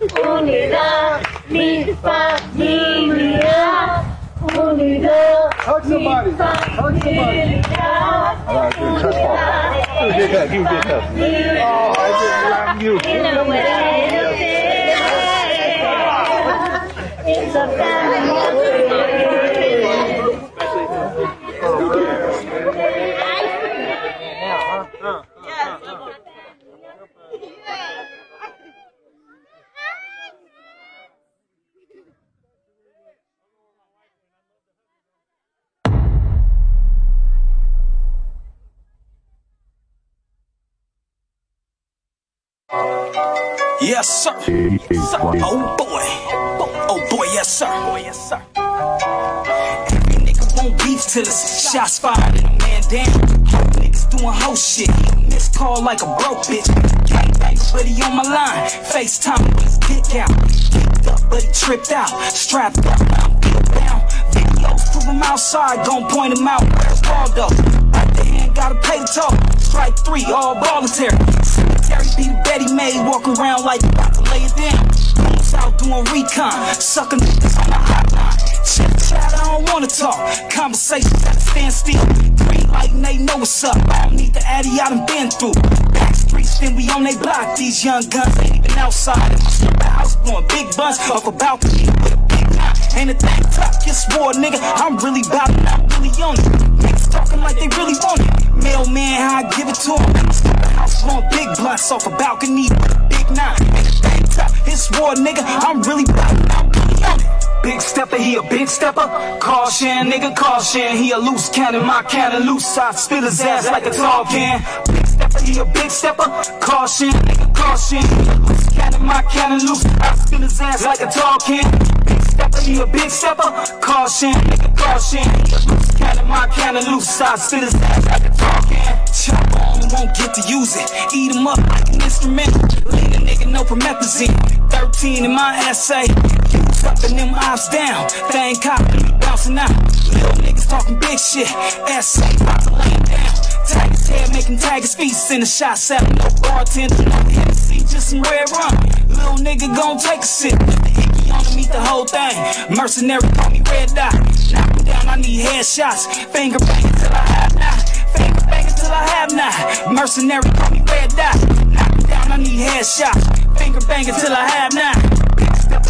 Unidad, mi familia. Unidad. Hug somebody. Hug somebody. All right, good. Touch ball. You did that. You did that. Oh, I didn't you. You know what it is. It's a family Yes, sir. Oh boy. Oh boy, yes, sir. Every nigga won't beef till it's shots fired and a man down. Niggas doing hoe shit. Missed call like a broke bitch. Gangbang ready on my line. FaceTime with his dick out. Kicked up, but he tripped out. Strapped up, now I'm built down. Videos outside, gon' point him out. Where's Waldo? Right the hand, gotta pay the toll. Strike 3, all voluntary. Cemetery be the Betty May, walk around like you about to lay it down. Homes out doing recon, sucking niggas on the hotline. Chit chat, I don't wanna talk. Conversation gotta stand still. Green light and they know what's up. I don't need the addy I done been through. Back streets, then we on they block. These young guns ain't even outside. In my slumber house, blowing big buns off a balcony with a big nine. Ain't a thing tough, kiss war, nigga. I'm really bout it, I'm really on it. Niggas talking like they really want it. Mailman, how I give it to him. In my slumber house, blowing big blunts off a balcony with a big nine. Ain't a thing tough, it's war, nigga. I'm really bout it, I'm really on it. Big stepper, he a big stepper. Caution, nigga, caution. He a loose cannon, my cannon loose. I spit his ass like a tall can. Big stepper, he a big stepper. Caution, nigga, caution. He a loose cannon, my cannon loose. I spit his ass like a tall can. Big stepper, he a big stepper. Caution, nigga, caution. He a loose cannon, my cannon loose. I spit his ass like a tall can. Chop on, won't get to use it. Eat him up like an instrument. Lean a nigga, no promethazine. 13 in my essay. Sucking them ops down, they ain't copying me, bouncing out. Little niggas talking big shit, essay, about to lay him down. Tag his head, making tag his feet, send a shot, selling no bartender, no Hennessy, just some red rum. Little nigga gon' take a sip, put the hickey on him, eat the whole thing. Mercenary, call me red dot. Knock him down, I need headshots. Finger banging till I have not. Finger banging till I have not. Mercenary, call me red dot. Knock him down, I need headshots. Finger banging till I have not.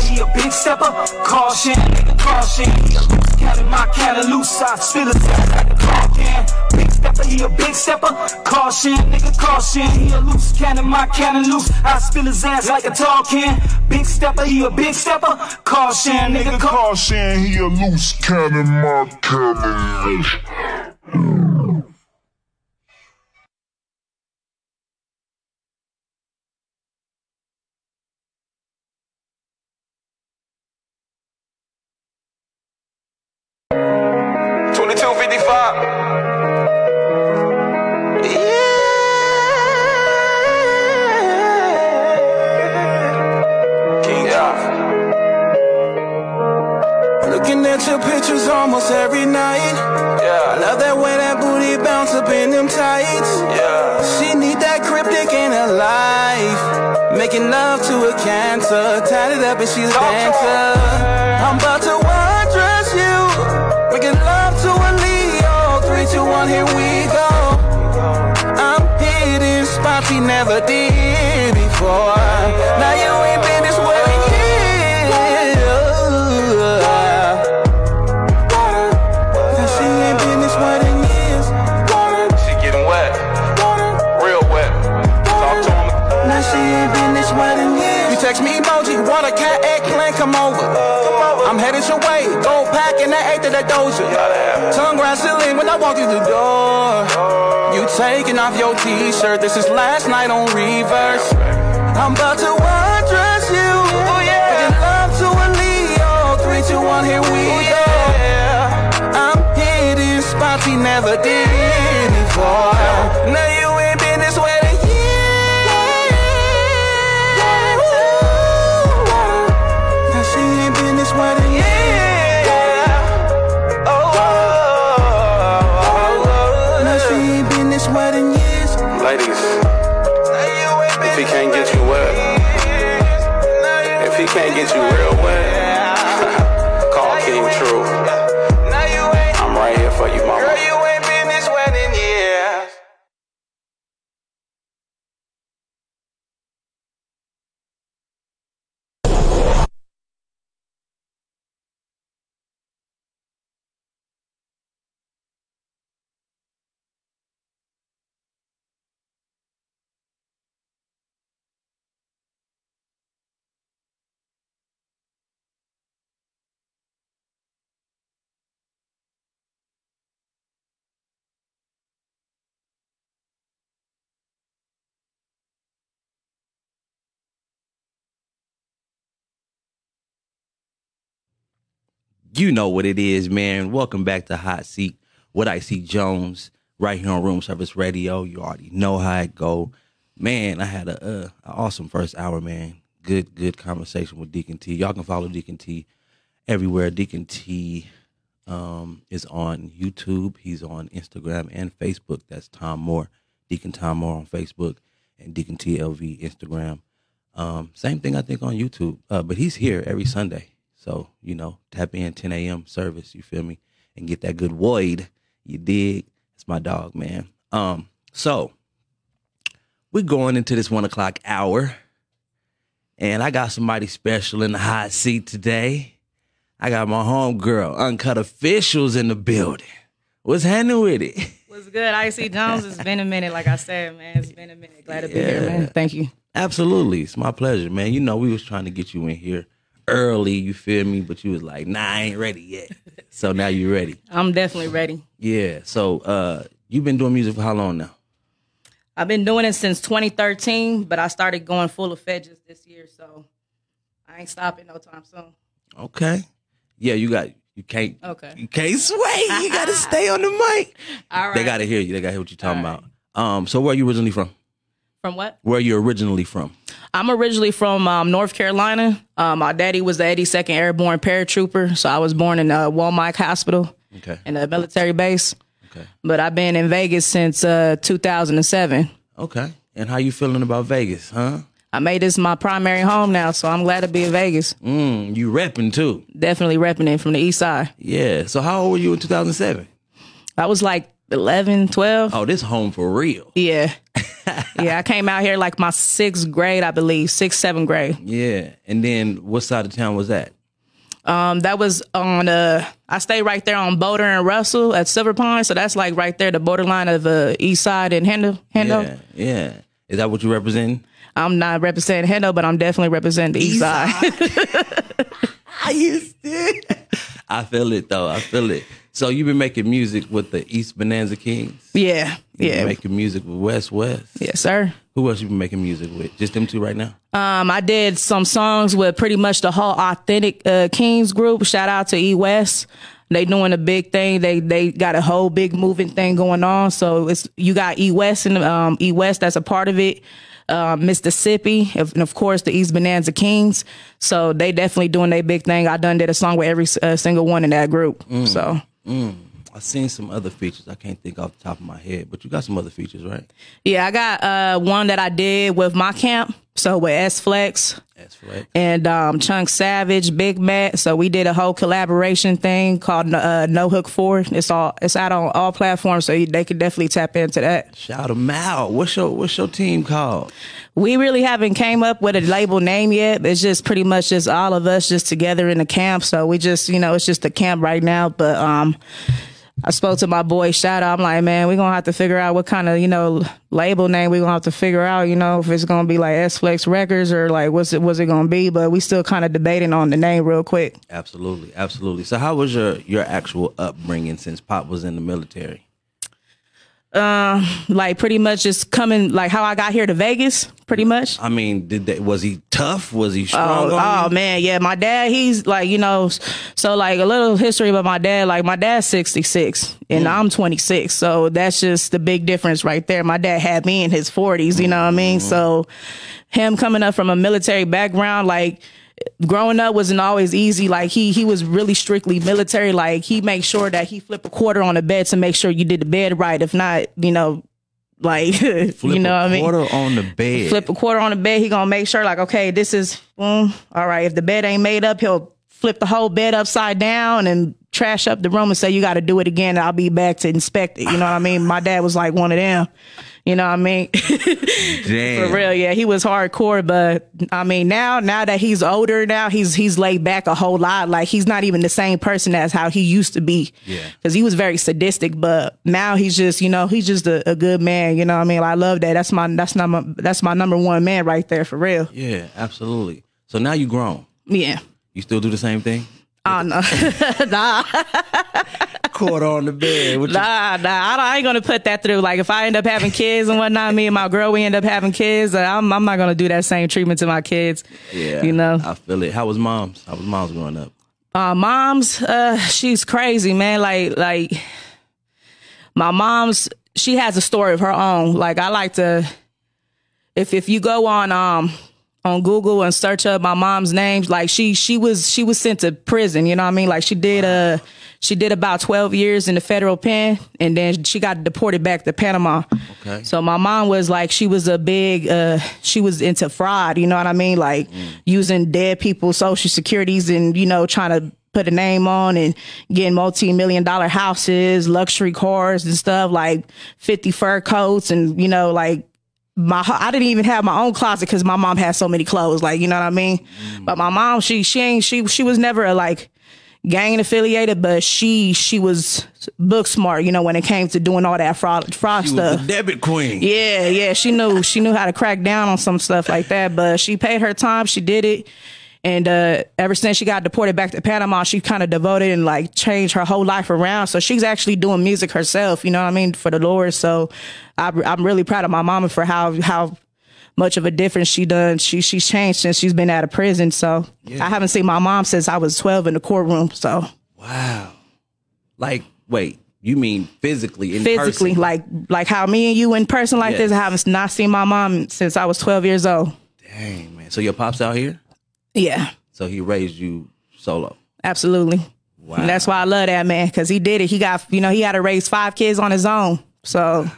He a big stepper, caution, nigga, caution. He a loose cannon, my cannon loose. I spill his ass like a tall can. Big stepper, he a big stepper, caution, nigga, caution. He a loose cannon, my cannon loose. I spill his ass like a tall can. Big stepper, he a big stepper, caution, nigga, Caution, he a loose cannon, my cannon loose. 2255. Looking at your pictures almost every night. I love that way that booty bounce up in them tights. She need that cryptic in her life. Making love to a cancer, tatted up and she's a dancer. I'm about to undress you, making love to a Leo. 3, 2, 1, here we go. I'm hitting spots he never did before. Now you ain't been this way in years. Now she ain't been this way in years. She getting wet, real wet. Talk to him. Now she ain't been this way in years. You text me emoji, want a cat, eggplant, come over. I'm headed your way, go pack in that 8th of that doja. Tongue grind ceiling when I walk through the door. You taking off your t-shirt, this is last night on reverse. I'm about to undress you, making love to a Leo. 3, 2, 1, here we go. I'm hitting spots he never did before. Now you ain't been this way in years. Now she ain't been this way in years. Ladies, if he can't get you wet, if he can't get you real wet, call King True. I'm right here for you, mama. Girl, you ain't been this wet in years. You know what it is, man. Welcome back to Hot Seat with IC Jonez right here on Room Service Radio. You already know how it go. Man, I had a awesome first hour, man. Good conversation with Deacon T. Y'all can follow Deacon T everywhere. Deacon T is on YouTube. He's on Instagram and Facebook. That's Tom Moore, Deacon Tom Moore on Facebook, and Deacon TLV Instagram. Same thing I think on YouTube. But he's here every Sunday. So, you know, tap in 10 a.m. service, you feel me? And get that good void. You dig? It's my dog, man. So we're going into this 1 o'clock hour. And I got somebody special in the hot seat today. I got my homegirl, Uncut Officials, in the building. What's happening with it? What's good? IC Jonez. It's been a minute, like I said, man. It's been a minute. Glad to be here, man. Thank you. Absolutely. It's my pleasure, man. You know, we was trying to get you in here early, you feel me? But you was like, nah, I ain't ready yet. So now you ready. I'm definitely ready. Yeah. So you've been doing music for how long now? I've been doing it since 2013, but I started going full effect just this year, so I ain't stopping no time soon. Okay. Yeah, you can't okay. You can't sway. You gotta stay on the mic. All right. They gotta hear you. They gotta hear what you're talking about. So where are you originally from? From what? Where are you originally from? I'm originally from North Carolina. My daddy was the 82nd Airborne Paratrooper, so I was born in Walmart Hospital in a military base. Okay. But I've been in Vegas since 2007. Okay. And how you feeling about Vegas, huh? I made this my primary home now, so I'm glad to be in Vegas. You repping too? Definitely repping it from the east side. Yeah. So how old were you in 2007? I was like 11, 12. Oh, this home for real. Yeah. Yeah, I came out here like my 6th grade, I believe, 6th, 7th grade. Yeah. And then what side of town was that? That was on, I stayed right there on Boulder and Russell at Silver Pine. So that's like right there, the borderline of East Side and Hendo. Yeah, yeah. Is that what you represent? I'm not representing Hendo, but I'm definitely representing the East Side. I used to. I feel it, though. I feel it. So you've been making music with the East Bonanza Kings? Yeah, You've yeah. been making music with West West? Yes, sir. Who else you been making music with? Just them two right now? I did some songs with pretty much the whole Authentic Kings group. Shout out to E West. They doing a big thing. They got a whole big moving thing going on. So you got E West and E West that's a part of it. Mississippi, and of course the East Bonanza Kings. So they definitely doing their big thing. I did a song with every single one in that group. So. I've seen some other features. I can't think off the top of my head, but you got some other features, right? Yeah, I got one that I did with my camp. So with S-Flex. And Chunk Savage, Big Matt. So we did a whole collaboration thing called No Hook 4. It's out on all platforms, so they can definitely tap into that. Shout them out. What's your team called? We really haven't came up with a label name yet. It's just pretty much just all of us just together in the camp. So we just, it's just a camp right now. But I spoke to my boy, shout out. I'm like, man, we're going to have to figure out what kind of, label name we're going to have to figure out, if it's going to be like S-Flex Records or like what's it going to be. But we still kind of debating on the name real quick. Absolutely. Absolutely. So how was your actual upbringing since Pop was in the military? Like pretty much just coming, like how I got here to Vegas, pretty much. I mean, was he tough? Was he strong? Oh man, yeah. My dad, he's like, so like a little history about my dad. Like my dad's 66 and I'm 26, so that's just the big difference right there. My dad had me in his 40s, you know what I mean? So him coming up from a military background, like growing up wasn't always easy. Like he was really strictly military. Like he makes sure that he flip a quarter on the bed to make sure you did the bed right. If not, like Flip a quarter on the bed. Flip a quarter on the bed. He gonna make sure like, okay, this is all right. If the bed ain't made up, he'll flip the whole bed upside down and trash up the room and say you got to do it again. And I'll be back to inspect it. You know what I mean? My dad was like one of them. You know what I mean? Damn. For real, yeah. He was hardcore, but I mean, now that he's older, now he's laid back a whole lot. Like he's not even the same person as how he used to be. Yeah. Because he was very sadistic, but now he's just, he's just a good man. You know what I mean? I love that. That's my number one man right there, for real. Yeah, absolutely. So now you grown. Yeah. You still do the same thing? Oh no. Nah. Quarter on the bed. Nah. I ain't gonna put that through. Like if I end up having kids and whatnot, me and my girl, we end up having kids. I'm not gonna do that same treatment to my kids. Yeah, I feel it. How was mom's growing up? Mom's, she's crazy, man. Like my mom's, she has a story of her own. Like I like to, if you go on on Google and search up my mom's names, like she was sent to prison. You know what I mean? Like she did about 12 years in the federal pen, and then she got deported back to Panama. Okay. So my mom was like, she was she was into fraud. You know what I mean? Like using dead people's social securities and, you know, trying to put a name on and getting multi-million-dollar houses, luxury cars and stuff, like 50 fur coats, and, you know, like I didn't even have my own closet because my mom had so many clothes, like, you know what I mean? But my mom, she was never a like gang affiliated, but she was book smart, you know, when it came to doing all that fraud She stuff. was the debit queen. Yeah, she knew how to crack down on some stuff like that. But she paid her time, she did it. And ever since she got deported back to Panama, she kind of devoted and like changed her whole life around. So she's actually doing music herself, you know what I mean, for the Lord. So I'm really proud of my mama for how much of a difference she done. She's changed since she's been out of prison. So I haven't seen my mom since I was 12 in the courtroom. So wow, like wait, you mean physically in physically, person? like how me and you in person like this? I haven't not seen my mom since I was 12 years old. Dang, man. So your pop's out here? Yeah. So he raised you solo? Absolutely. Wow. And that's why I love that man, because he did it. He got, you know, he had to raise 5 kids on his own. So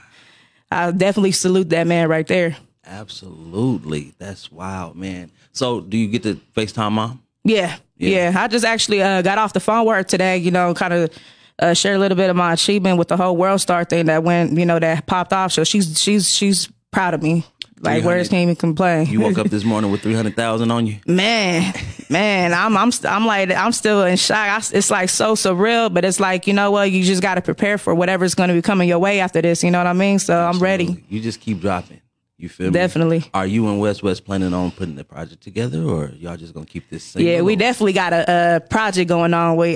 I definitely salute that man right there. Absolutely. That's wild, man. So do you get to FaceTime mom? Yeah. I just actually got off the phone with her today, you know, kind of share a little bit of my achievement with the whole World Star thing that went, you know, that popped off. So she's proud of me. Like, words can't even complain. You woke up this morning with 300,000 on you? Man, I'm still in shock. It's like so surreal, but it's like, you know what? You just got to prepare for whatever's going to be coming your way after this. You know what I mean? So I'm ready. You just keep dropping. You feel me? Definitely. Are you and West planning on putting the project together, or y'all just going to keep this single? Yeah, we definitely got a project going on. We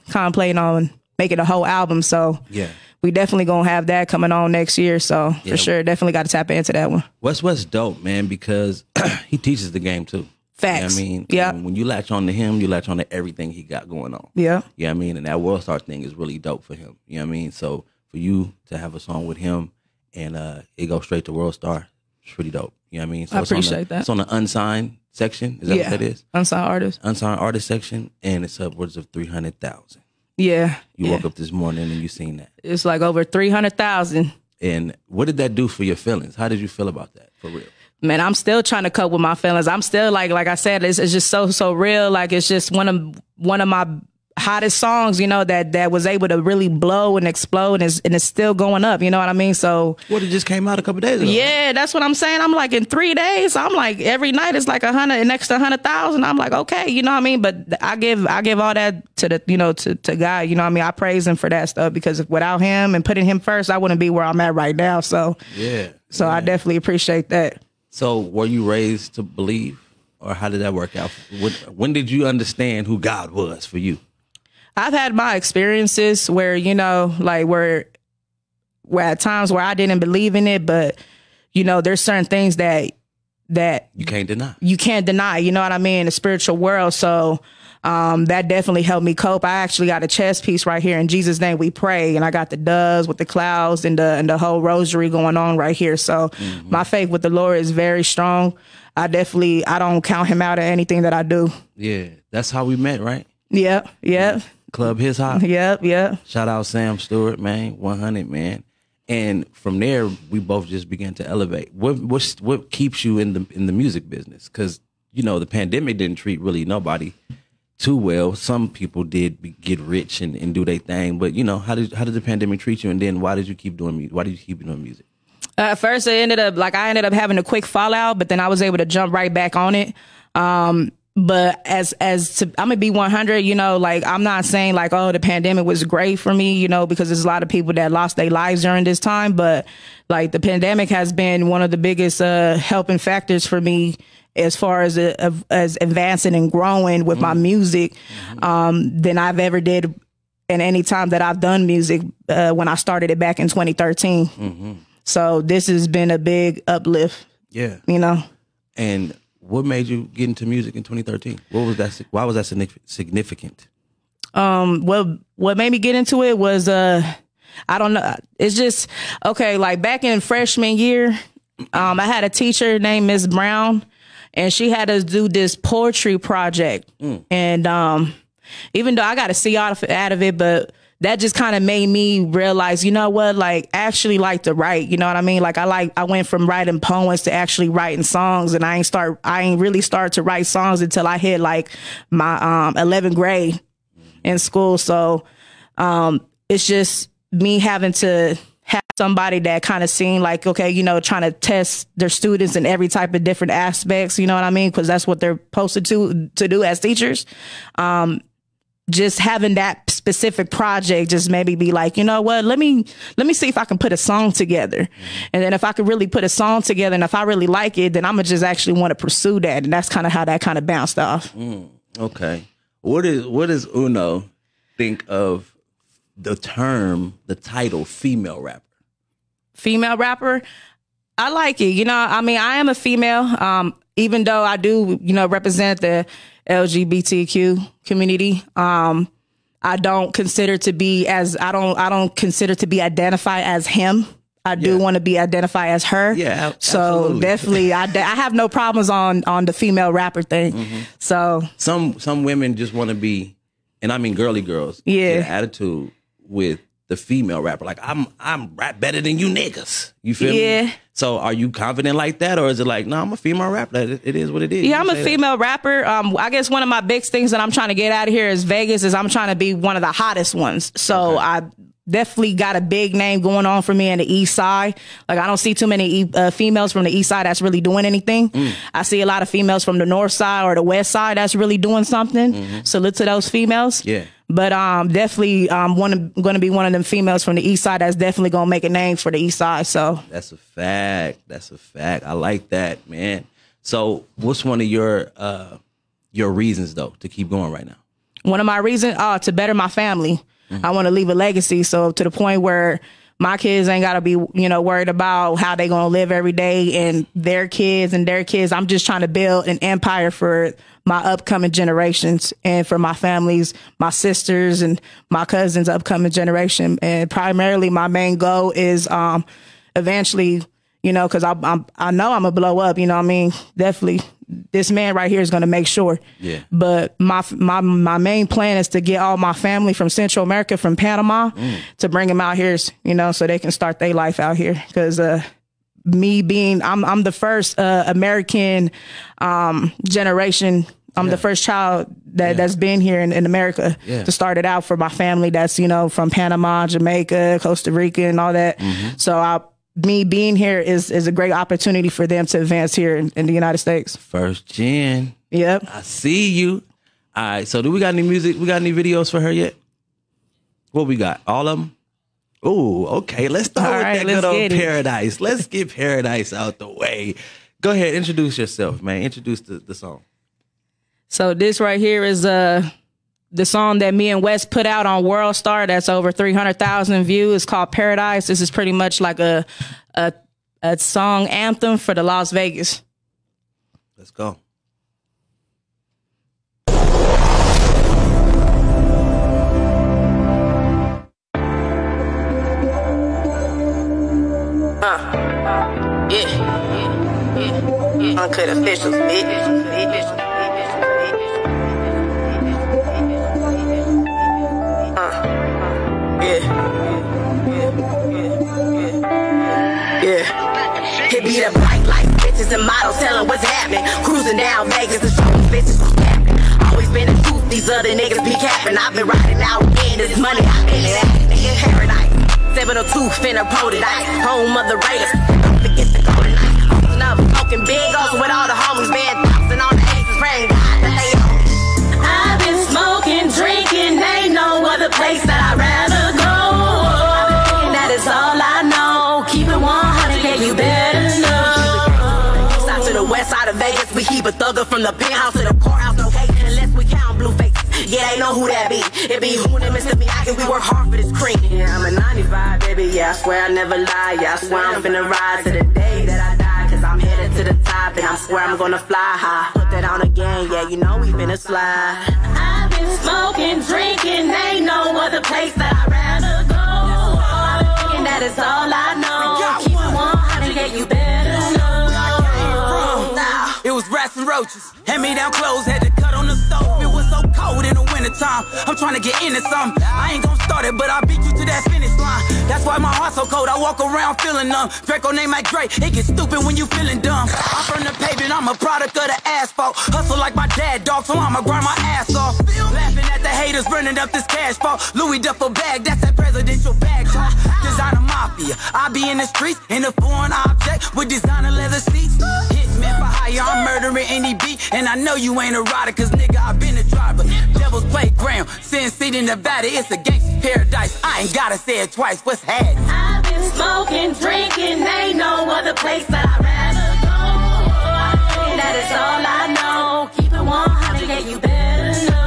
contemplating on making a whole album. So yeah. We definitely gonna have that coming on next year, so for sure, definitely got to tap into that one. West dope, man, because he teaches the game too. Facts. You know what I mean? Yeah. When you latch on to him, you latch on to everything he got going on. Yeah. You know what I mean? And that World Star thing is really dope for him. You know what I mean? So for you to have a song with him and it goes straight to World Star, it's pretty dope. You know what I mean? So I appreciate that. It's on the unsigned section. Is that what that is? Unsigned artist. Unsigned artist section, and it's upwards of 300,000. Yeah. You woke up this morning and you seen that. It's like over 300,000. And what did that do for your feelings? How did you feel about that, for real? Man, I'm still trying to cope with my feelings. I'm still like I said, it's just so real. Like, it's just one of my hottest songs, you know, that was able to really blow and explode, and it's still going up. You know what I mean? So it just came out a couple days ago. Yeah, that's what I'm saying. I'm like, in 3 days, I'm like, every night it's like 100, an extra 100,000. I'm like, okay, you know what I mean? But I give all that to the, you know, to God. You know what I mean? I praise him for that stuff, because without him and putting him first, I wouldn't be where I'm at right now. So So I definitely appreciate that. So were you raised to believe, or how did that work out? When did you understand who God was for you? I've had my experiences where, you know, like where at times where I didn't believe in it, but, you know, there's certain things that you can't deny. You can't deny, you know what I mean, in the spiritual world. So that definitely helped me cope. I actually got a chest piece right here, "In Jesus' Name We Pray," and I got the doves with the clouds and the whole rosary going on right here. So my faith with the Lord is very strong. I don't count him out of anything that I do. Yeah, that's how we met, right? Yep. Club His Hop. Yep. Shout out Sam Stewart, man. 100, man. And from there, we both just began to elevate. What keeps you in the music business? Because, you know, the pandemic didn't treat really nobody too well. Some people did get rich and do their thing. But, you know, how did the pandemic treat you? And then why did you keep doing music? Why did you keep doing music? At first, I ended up having a quick fallout, but then I was able to jump right back on it. But I'm gonna be 100, you know, like, I'm not saying like, oh, the pandemic was great for me, you know, because there's a lot of people that lost their lives during this time. But like, the pandemic has been one of the biggest helping factors for me as far as advancing and growing with my music than I've ever did in any time that I've done music when I started it back in 2013. So this has been a big uplift. Yeah. You know? And what made you get into music in 2013? What was that? Why was that significant? What made me get into it was, I don't know. It's just, okay, like back in freshman year, I had a teacher named Miss Brown, and she had us do this poetry project. And even though I got a C out of it, but that just kind of made me realize, you know what, like, I actually like to write, you know what I mean? Like, I went from writing poems to actually writing songs, and I ain't really started to write songs until I hit like my 11th grade in school. So it's just me having to have somebody that kind of seen like, okay, you know, trying to test their students in every type of different aspects, you know what I mean? Because that's what they're posted to do as teachers. Just having that specific project just maybe be like, you know what, let me see if I can put a song together. And then if I could really put a song together and if I really like it, then I'm gonna just actually want to pursue that. And that's kind of how that kind of bounced off. Okay. What does Uno think of the title female rapper? Female rapper? I like it. You know, I mean, I am a female, even though I do, you know, represent the LGBTQ community. I don't consider to be identified as him. I do want to be identified as her. Yeah, so absolutely. Definitely, I have no problems on the female rapper thing. So some women just want to be, and I mean girly girls, get an attitude with the female rapper. Like, I'm rap better than you niggas. You feel me? So are you confident like that, or is it like, no, I'm a female rapper. It is what it is. Yeah, I'm a female rapper. I guess one of my big things that I'm trying to get out of here is Vegas. Is I'm trying to be one of the hottest ones. So I definitely got a big name going on for me in the East Side. Like, I don't see too many females from the East Side that's really doing anything. I see a lot of females from the North Side or the West Side that's really doing something. Salute to those females. Yeah. But definitely going to be one of them females from the East Side that's definitely going to make a name for the East Side. So that's a fact. That's a fact. I like that, man. So what's one of your reasons, though, to keep going right now? One of my reasons, to better my family. I want to leave a legacy. So to the point where my kids ain't got to be, you know, worried about how they going to live every day, and their kids. I'm just trying to build an empire for my upcoming generations and for my families, my sisters and my cousins' upcoming generation. And primarily my main goal is eventually, you know, because I know I'm going to blow up, you know what I mean? Definitely. This man right here is going to make sure. Yeah. But my main plan is to get all my family from Central America, from Panama, to bring them out here, you know, so they can start their life out here. Because me being, I'm the first American generation. I'm the first child that's been here in America to start it out for my family. That's, you know, from Panama, Jamaica, Costa Rica, and all that. So me being here is a great opportunity for them to advance here in the United States. First gen. Yep. I see you. All right. So do we got any music? We got any videos for her yet? What we got? All of them? Oh, okay. Let's start with that good old Paradise. Let's get Paradise out the way. Go ahead. Introduce yourself, man. Introduce the song. So this right here is the song that me and Wes put out on World Star. That's over 300,000 views. It's called Paradise. This is pretty much like a song anthem for the Las Vegas. Let's go. Uncut officials, bitch. It be the bright lights, bitches and models telling what's happening. Cruising down Vegas, the show bitches what's happening. Always been the truth, these other niggas be capping. I've been riding out in this money, I've been in Paradise. 702 finna prototype, home of the Raiders. Don't forget the golden night. Hosting up, smoking big oaks with all the homies, man. Thousand on the aces, praying God that they own. I've been smoking, drinking, ain't no other place that I'd rather go. That is all I know. Keep it 100, yeah, you better know. South to the west side of Vegas, we keep a thugger from the penthouse to the courthouse. No hate unless we count blue faces. Yeah, they know who that be. It be who and Mr. Miyagi, we work hard for this cream. Yeah, I'm a 95, baby, yeah, I swear I never lie. Yeah, I swear I'm finna ride to the day that I die. Cause I'm headed to the top and I swear I'm gonna fly high. Put that on again, yeah, you know we finna slide. I've been smoking, drinking, ain't no other place that I'd rather go. And that is all I know. Keep it 100, yeah, you better know. It was rats and roaches. Hand-me-down clothes, had to cut on the stove. It was so cold in the wintertime. I'm trying to get into something. I ain't gon' start it, but I beat you to that finish line. That's why my heart's so cold, I walk around feeling numb. Draco name like Drake, it gets stupid when you feeling dumb. I'm from the pavement, I'm a product of the asphalt. Hustle like my dad, dog, so I'ma grind my ass off. Laughing at the haters, burning up this cash ball. Louis duffel bag, that's that presidential bag talk. Designer mafia, I be in the streets, in a foreign object with designer leather seats. Hitman for hire, I'm murdering any beat. And I know you ain't a rider, cause nigga, I been a driver. Devil's playground, Sin City, Nevada, it's a gangster's paradise. I ain't gotta say it twice, what's happening? I've been smoking, drinking, ain't no other place that I'd rather go. That is all I know. Keep it 100, yeah, you better know.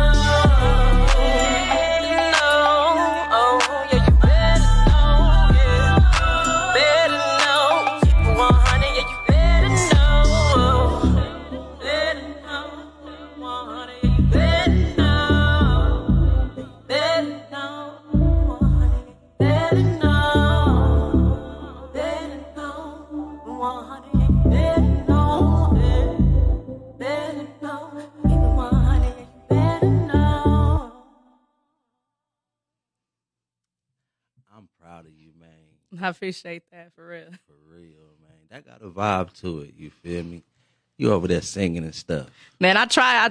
I appreciate that, for real. For real, man. That got a vibe to it, you feel me? You over there singing and stuff. Man, I try,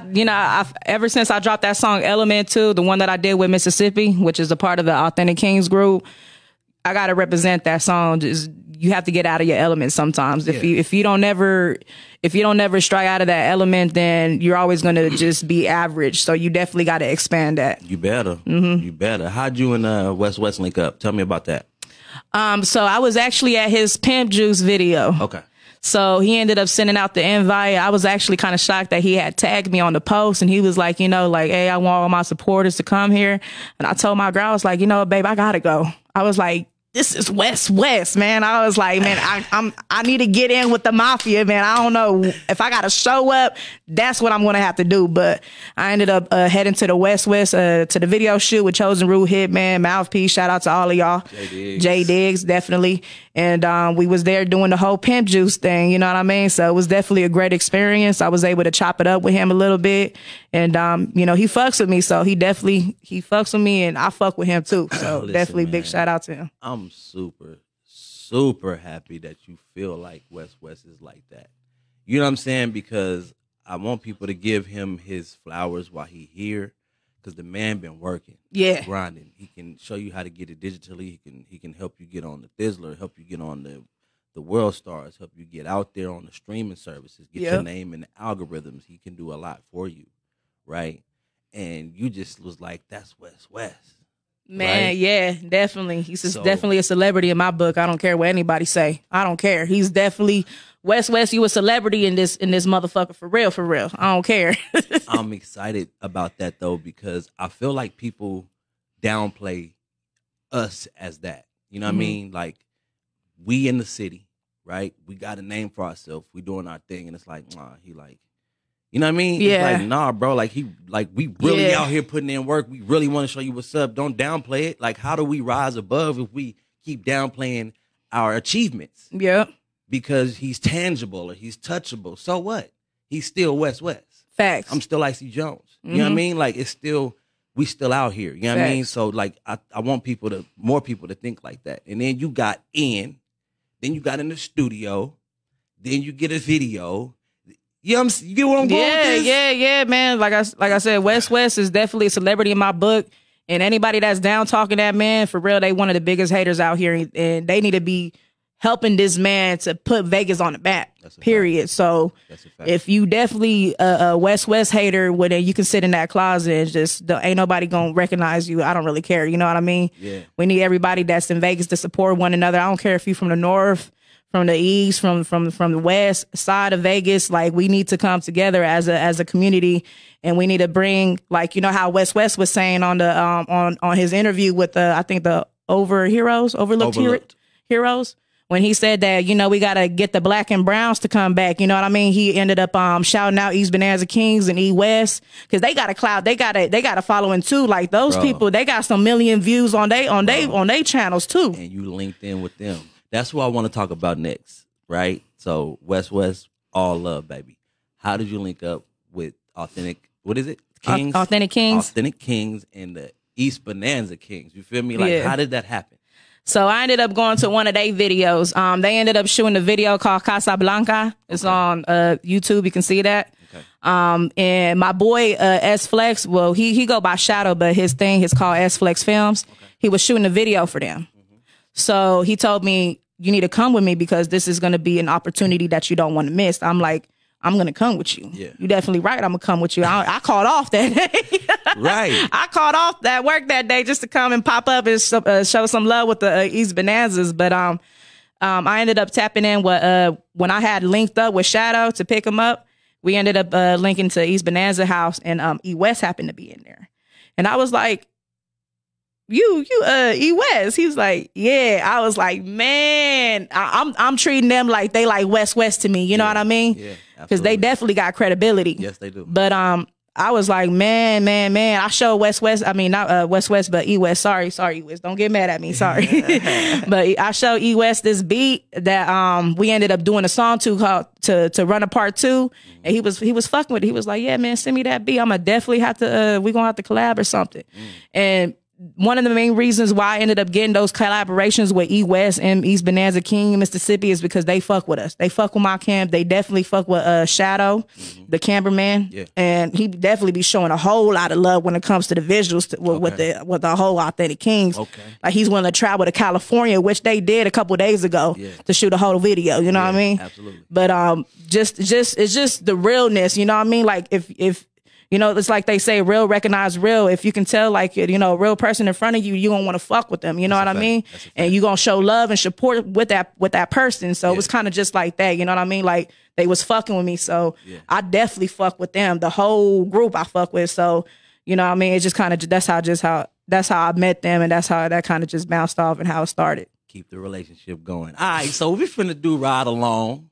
ever since I dropped that song Element 2, the one that I did with Mississippi, which is a part of the Authentic Kings group, I got to represent that song. Just, you have to get out of your element sometimes. Yeah. If you don't never strike out of that element, then you're always going to just be average. So you definitely got to expand that. You better. Mm-hmm. You better. How'd you and West West link up? Tell me about that. So I was actually at his Pimp Juice video. Okay. So he ended up sending out the invite. I was actually kind of shocked that he had tagged me on the post, and he was like, hey, I want all my supporters to come here. And I told my girl, I was like, babe, I gotta go. I was like, this is West West, man. I was like, man, I need to get in with the mafia, man. I don't know if I gotta show up. That's what I'm gonna have to do. But I ended up heading to the West West to the video shoot with Chosen Root, Hitman, Mouthpiece. Shout out to all of y'all. J Diggs, definitely. And we was there doing the whole Pimp Juice thing. You know what I mean? So it was definitely a great experience. I was able to chop it up with him a little bit, and he fucks with me, so he fucks with me, and I fuck with him too. So Listen, definitely man, big shout out to him. I'm super, super happy that you feel like West West is like that. You know what I'm saying? Because I want people to give him his flowers while he here, because the man been working, grinding. He can show you how to get it digitally. He can help you get on the Thizzler, help you get on the World Stars, help you get out there on the streaming services, get your name in the algorithms. He can do a lot for you, right? And you just was like, that's West West. Man, right? Yeah, definitely. He's definitely a celebrity in my book. I don't care what anybody say. I don't care. He's definitely West West. You a celebrity in this motherfucker, for real, for real. I don't care. I'm excited about that though, because I feel like people downplay us as that. You know what I mean? Like, we in the city, right? We got a name for ourselves. We doing our thing, and it's like, nah, he like, you know what I mean? Yeah. It's like, nah, bro. Like, we really out here putting in work. We really want to show you what's up. Don't downplay it. Like, how do we rise above if we keep downplaying our achievements? Yep. Because he's tangible or he's touchable. So what? He's still West West. Facts. I'm still IC Jonez. You know what I mean? Like, we still out here. You know what I mean? So like, I want more people to think like that. And then you got then you got in the studio, then you get a video. You get what I'm going with this? Yeah, man. Like I said, West West is definitely a celebrity in my book. And anybody that's down talking that man, for real, they one of the biggest haters out here, and they need to be helping this man to put Vegas on the map. Period. So if you definitely a West West hater, well, then you can sit in that closet and just ain't nobody gonna recognize you. I don't really care. You know what I mean? Yeah. We need everybody that's in Vegas to support one another. I don't care if you from the north, from the east, from the west side of Vegas. Like, we need to come together as a community, and we need to bring, like, you know how West West was saying on the on his interview with I think the overlooked heroes. When he said that, we got to get the black and browns to come back. You know what I mean? He ended up shouting out East Bonanza Kings and E West, because they got a cloud. They got a following too. Like, those people, they got some million views on they channels too. And you linked in with them. That's what I want to talk about next, right? So West West, all love, baby. How did you link up with Authentic? What is it? Kings? Authentic Kings. Authentic Kings and the East Bonanza Kings. You feel me? Like, how did that happen? So I ended up going to one of their videos. They ended up shooting a video called Casa Blanca. It's on YouTube. You can see that. And my boy S Flex, well, he go by Shadow, but his thing is called S Flex Films. He was shooting a video for them. So he told me, you need to come with me because this is going to be an opportunity that you don't want to miss. I'm like, I'm going to come with you. Yeah. You're definitely right. I'm going to come with you. I called off that day. Right. I called off that work that day just to come and pop up and show some love with the East Bonanzas. But I ended up tapping in when I had linked up with Shadow to pick him up. We ended up linking to East Bonanza House, and E West happened to be in there. And I was like, you E West? He was like, yeah. I was like, man, I'm treating them like they like West to me. You know what I mean? Yeah, because they definitely got credibility. Yes, they do. But I was like, man. I showed West. I mean, not West, but E West. Sorry, E West. Don't get mad at me. Sorry. But I showed E West this beat that we ended up doing a song called to Run a Part 2. And he was fucking with it. He was like, yeah, man, send me that beat. I'm gonna definitely have to. We gonna have to collab or something. And one of the main reasons why I ended up getting those collaborations with E West and East Bonanza King, Mississippi, is because they fuck with us. They fuck with my camp. They definitely fuck with Shadow, the cameraman, and he definitely be showing a whole lot of love when it comes to the visuals with the whole Authentic Kings. Like he's willing to travel to California, which they did a couple days ago to shoot a whole video. You know what I mean? Absolutely. But it's just the realness. You know what I mean? Like if you know, it's like they say, real recognize real. If you can tell, like, you know, a real person in front of you, you gonna want to fuck with them. You know what I mean? And you gonna show love and support with that person. So it was kind of just like that. You know what I mean? Like they was fucking with me. So I definitely fuck with them. The whole group I fuck with. So, you know what I mean? It's just kind of, that's how I met them. And that's how that kind of just bounced off and how it started. Keep the relationship going. All right. So we finna do Ride Along.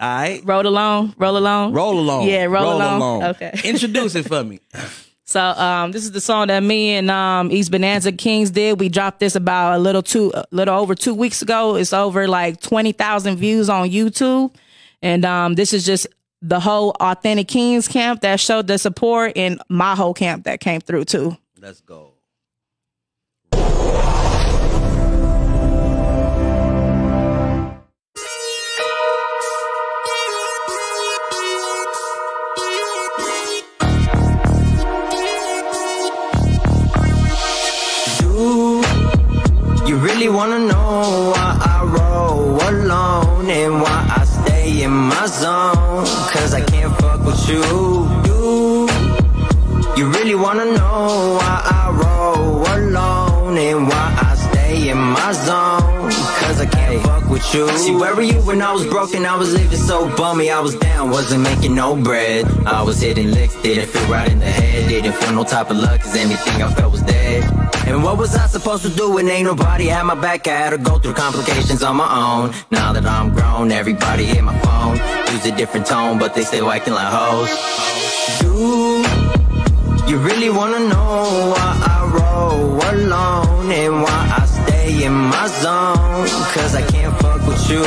All right. Roll along. Roll along. Yeah, roll along. Okay. Introduce it for me. So this is the song that me and East Bonanza Kings did. We dropped this about a little over 2 weeks ago. It's over like 20,000 views on YouTube. And this is just the whole Authentic Kings camp that showed the support, and my whole camp that came through too. Let's go. You really wanna know why I roll alone and why I stay in my zone? Cause I can't fuck with you. You really wanna know why I roll alone and why I stay in my zone? Cause I can't fuck with you. See, where were you when I was broken? I was living so bummy, I was down, wasn't making no bread. I was hitting licks, didn't feel right in the head, didn't feel no type of luck, cause anything I felt was dead. And what was I supposed to do when ain't nobody had my back? I had to go through complications on my own. Now that I'm grown, everybody hit my phone. Use a different tone, but they still acting like hoes. You really wanna know why I roll alone and why I stay in my zone? Cause I can't fuck with you.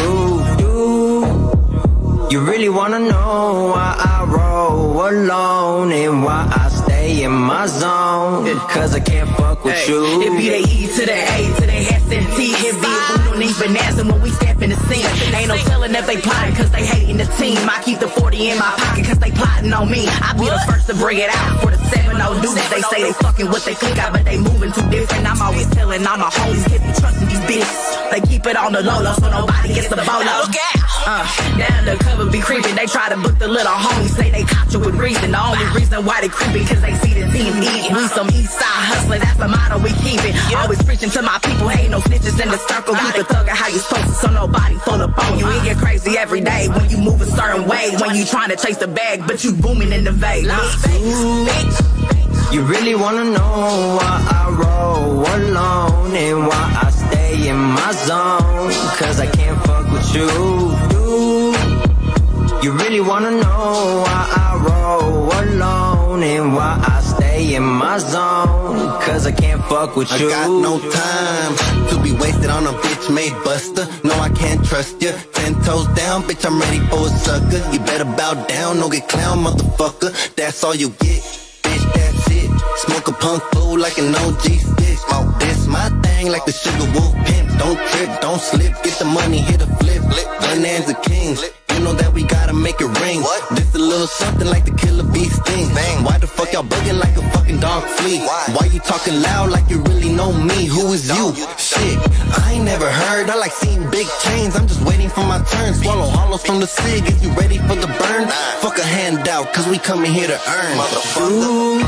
You really wanna know why I roll alone and why I stay in my zone? Cause I can't fuck with you. It be the E to the A to the S and T. It be on these bananas when we step in the scene. Ain't no telling if they plotting cause they hating the team. I keep the 40 in my pocket cause they plotting on me. I be the first to bring it out for the 7-0 dudes. They say they fucking what they click out, but they moving too different. I'm always telling all my homies, can't be trusting these bitches. They keep it on the low so nobody gets the bolo. Down the cover be creeping. They try to book the little homies, say they caught you with reason. The only reason why they creeping cause they see the team eating. We some east side hustlers, that's the motto we keep it. Always preaching to my people, ain't no snitches in the circle. Keep it thugger how you supposed to, so nobody full up on you. It get crazy every day when you move a certain way. When you trying to chase the bag, but you booming in the Vegas. You really wanna know why I roll alone and why I stay in my zone? Cause I can't fuck with you. You really wanna know why I roll alone and why I stay in my zone? Cause I can't fuck with you. I got no time to be wasted on a bitch made buster. No, I can't trust you. 10 toes down, bitch, I'm ready for a sucker. You better bow down, don't get clown, motherfucker. That's all you get, bitch, that's it. Smoke a punk fool like an OG stick. This my thing like the Sugar Wolf pimp. Don't trip, don't slip, get the money, hit a flip. Gunhands are kings, you know that we gotta make it ring. This a little something like the killer bee sting. Why the fuck y'all bugging like a fucking dog flea? Why you talking loud like you really know me? Who is you? Shit, I ain't never heard. I like seeing big chains, I'm just waiting for my turn. Swallow hollows from the cig, is you ready for the burn? Fuck a handout, cause we coming here to earn. Ooh.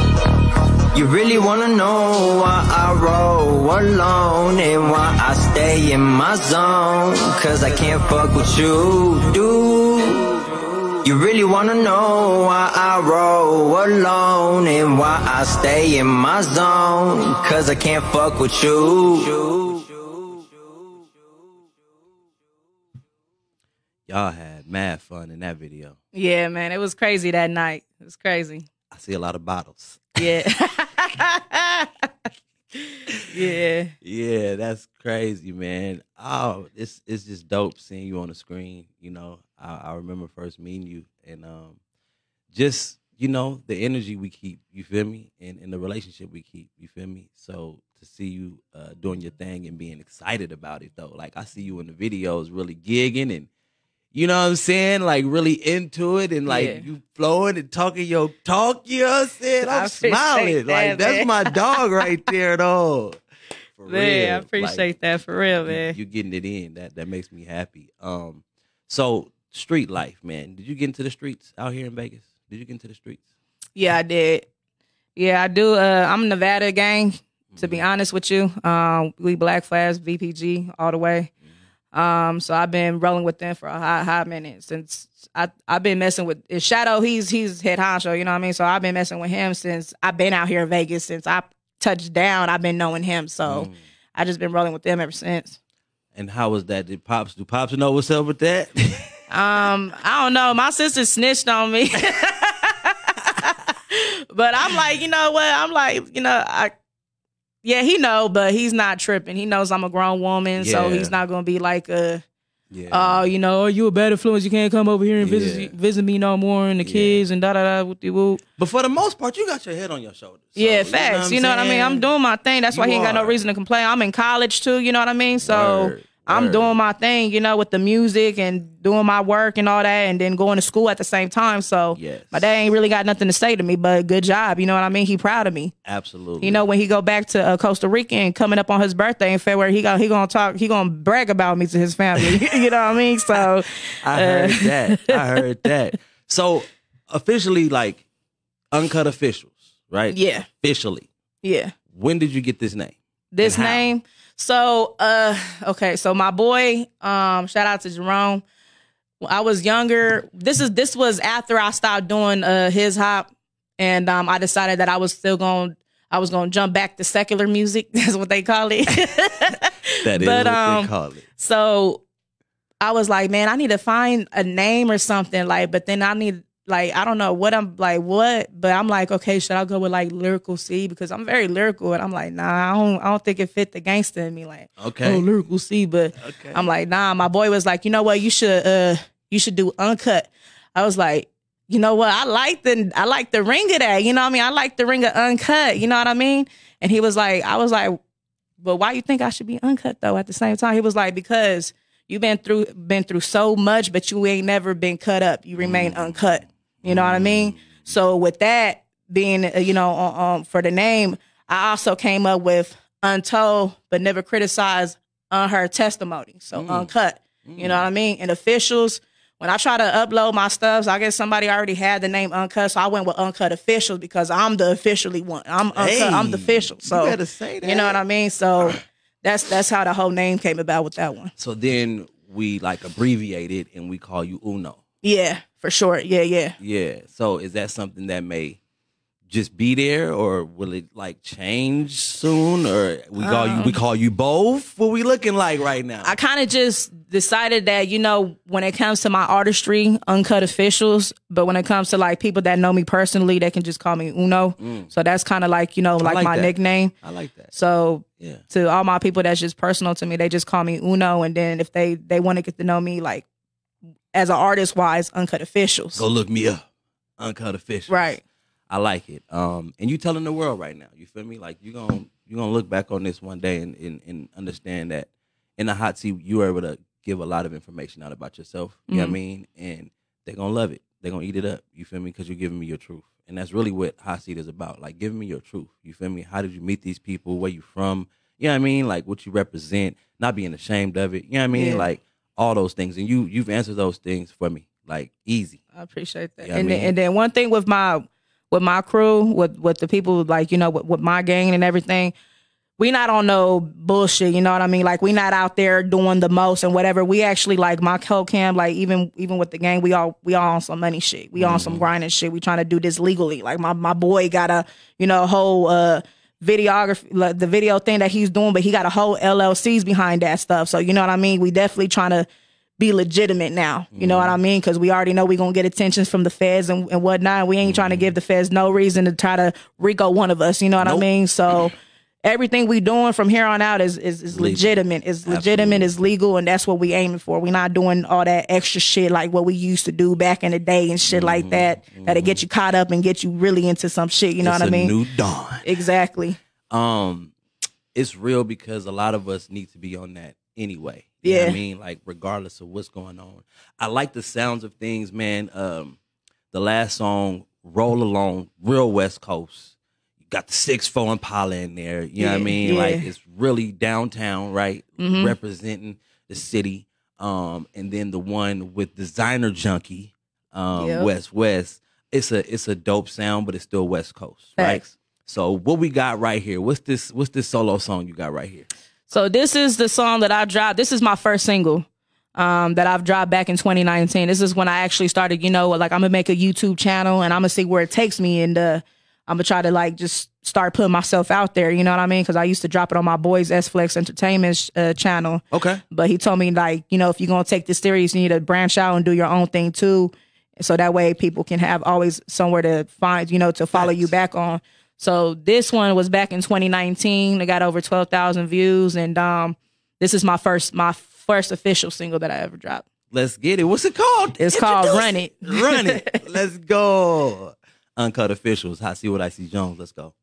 You really wanna know why I roll alone and why I stay in my zone? Cause I can't fuck with you, dude. You really wanna know why I roll alone and why I stay in my zone? Cause I can't fuck with you. Y'all had mad fun in that video. Yeah, man, it was crazy that night. It was crazy. I see a lot of bottles. Yeah. Yeah. Yeah, that's crazy, man. Oh, it's just dope seeing you on the screen. You know, I remember first meeting you, and just, you know, the energy we keep, you feel me? And the relationship we keep, you feel me? So to see you doing your thing and being excited about it, though. Like, I see you in the videos really gigging and, you know what I'm saying? Like, really into it and, like, you flowing and talking your talk, you know what I'm saying? I'm smiling. Like, that's my dog right there, though. For real. I appreciate that, for real, man. You getting it in. That makes me happy. So, street life, man. Did you get into the streets out here in Vegas? Did you get into the streets? Yeah, I did. Yeah, I do. I'm Nevada gang, to be honest with you. We Black Flags, VPG, all the way. So I've been rolling with them for a hot minute since I've been messing with Shadow. He's head honcho, you know what I mean? So I've been messing with him since I've been out here in Vegas. Since I touched down, I've been knowing him. So I just been rolling with them ever since. And how was that? Do Pops know what's up with that? I don't know. My sister snitched on me. But I'm like, you know what? I'm like, you know, yeah, he know, but he's not tripping. He knows I'm a grown woman, so he's not gonna be like you know, you a bad influence. You can't come over here and visit me no more, and the kids and whoop de whoop. But for the most part, you got your head on your shoulders. So, yeah, facts. You know what I mean? I'm doing my thing. That's why he ain't got no reason to complain. I'm in college too. You know what I mean? So I'm doing my thing, you know, with the music and doing my work and all that, and then going to school at the same time. So my dad ain't really got nothing to say to me, but good job. You know what I mean? He proud of me. Absolutely. You know, when he go back to Costa Rica and coming up on his birthday in February, he gonna brag about me to his family. You know what I mean? So I heard that. So officially, like, Uncut Officials, right? Yeah. Officially. Yeah. When did you get this name? This name? So, okay, so my boy, shout out to Jerome. When I was younger, this was after I stopped doing his hop, and I decided that I was gonna jump back to secular music. That's what they call it. That is what they call it. So I was like, man, I need to find a name or something, like, but then I need, like, I don't know what but I'm like, okay, should I go with like Lyrical C? Because I'm very lyrical, and I'm like, nah, I don't think it fit the gangster in me, like, Lyrical C. But I'm like, nah. My boy was like, you know what, you should do Uncut. I was like, you know what, I like the ring of that, you know what I mean? I like the ring of Uncut, you know what I mean? And he was like, I was like, but why you think I should be Uncut though? At the same time, he was like, because you've been through so much, but you ain't never been cut up. You remain uncut. You know what I mean? So with that being, you know, for the name, I also came up with Untold, but never criticized unheard testimony. So Uncut. You know what I mean? And Officials, when I try to upload my stuff, so I guess somebody already had the name Uncut, so I went with Uncut Officials because I'm the officially one. I'm Uncut. I'm the official. So you better say that. You know what I mean? So that's how the whole name came about with that one. So then we like abbreviate it and we call you Uno. Yeah, for sure. Yeah. Yeah. So is that something that may just be there, or will it like change soon, or we call you both? What we looking like right now? I kind of just decided that, you know, when it comes to my artistry, Uncut Officials, but when it comes to like people that know me personally, they can just call me Uno. So that's kind of like, you know, like my nickname. I like that. So to all my people that's just personal to me, they just call me Uno. And then if they want to get to know me like as an artist wise, Uncut Officials. Go look me up, Uncut Officials. Right. I like it. And you telling the world right now. You feel me? Like you're gonna look back on this one day and understand that in the hot seat you were able to give a lot of information out about yourself. You know what I mean? And they're gonna love it. They're gonna eat it up. You feel me? Because you're giving me your truth. And that's really what hot seat is about. Like giving me your truth. You feel me? How did you meet these people? Where you from? You know what I mean? Like what you represent, not being ashamed of it. You know what I mean? Yeah. Like all those things. And you've answered those things for me. Like easy. I appreciate that. You know And what I then, mean? and then one thing with my crew, with the people, like, you know, with my gang and everything, we not on no bullshit, you know what I mean? Like, we not out there doing the most and whatever. We actually, like, my co-cam, like, even with the gang, we all on some money shit. We on some grinding shit. We trying to do this legally. Like, my boy got a, you know, whole videography, like, the video thing that he's doing, but he got a whole LLCs behind that stuff. So, you know what I mean? We definitely trying to be legitimate now. You know what I mean? Because we already know we going to get attentions from the feds and whatnot. We ain't trying to give the feds no reason to try to RICO one of us. You know what I mean? So everything we doing from here on out is legitimate. It's legitimate, it's legal, and that's what we aiming for. We're not doing all that extra shit like what we used to do back in the day and shit like that. That'll get you caught up and get you really into some shit. You know what I mean? New dawn. Exactly. It's real because a lot of us need to be on that anyway. You know what I Yeah. mean? Like, regardless of what's going on. I like the sounds of things, man. The last song, Roll Along, real West Coast. You got the 6'4" Impala in there. You know what I mean? Yeah. Like, it's really downtown, right? Representing the city. And then the one with Designer Junkie, West. It's a dope sound, but it's still West Coast, right? Facts. So what we got right here? What's this solo song you got right here? So this is the song that I dropped. This is my first single that I've dropped back in 2019. This is when I actually started, you know, like I'm going to make a YouTube channel and I'm going to see where it takes me. And I'm going to try to like just start putting myself out there. You know what I mean? Because I used to drop it on my boy's S-Flex Entertainment channel. Okay. But he told me like, you know, if you're going to take this serious, you need to branch out and do your own thing too. So that way people can have always somewhere to find, you know, to follow you back on. So this one was back in 2019. It got over 12,000 views, and this is my first official single that I ever dropped. Let's get it. What's it called? It's called Run It. Run It. Let's go. Uncut Officials. I see what IC Jonez. Let's go.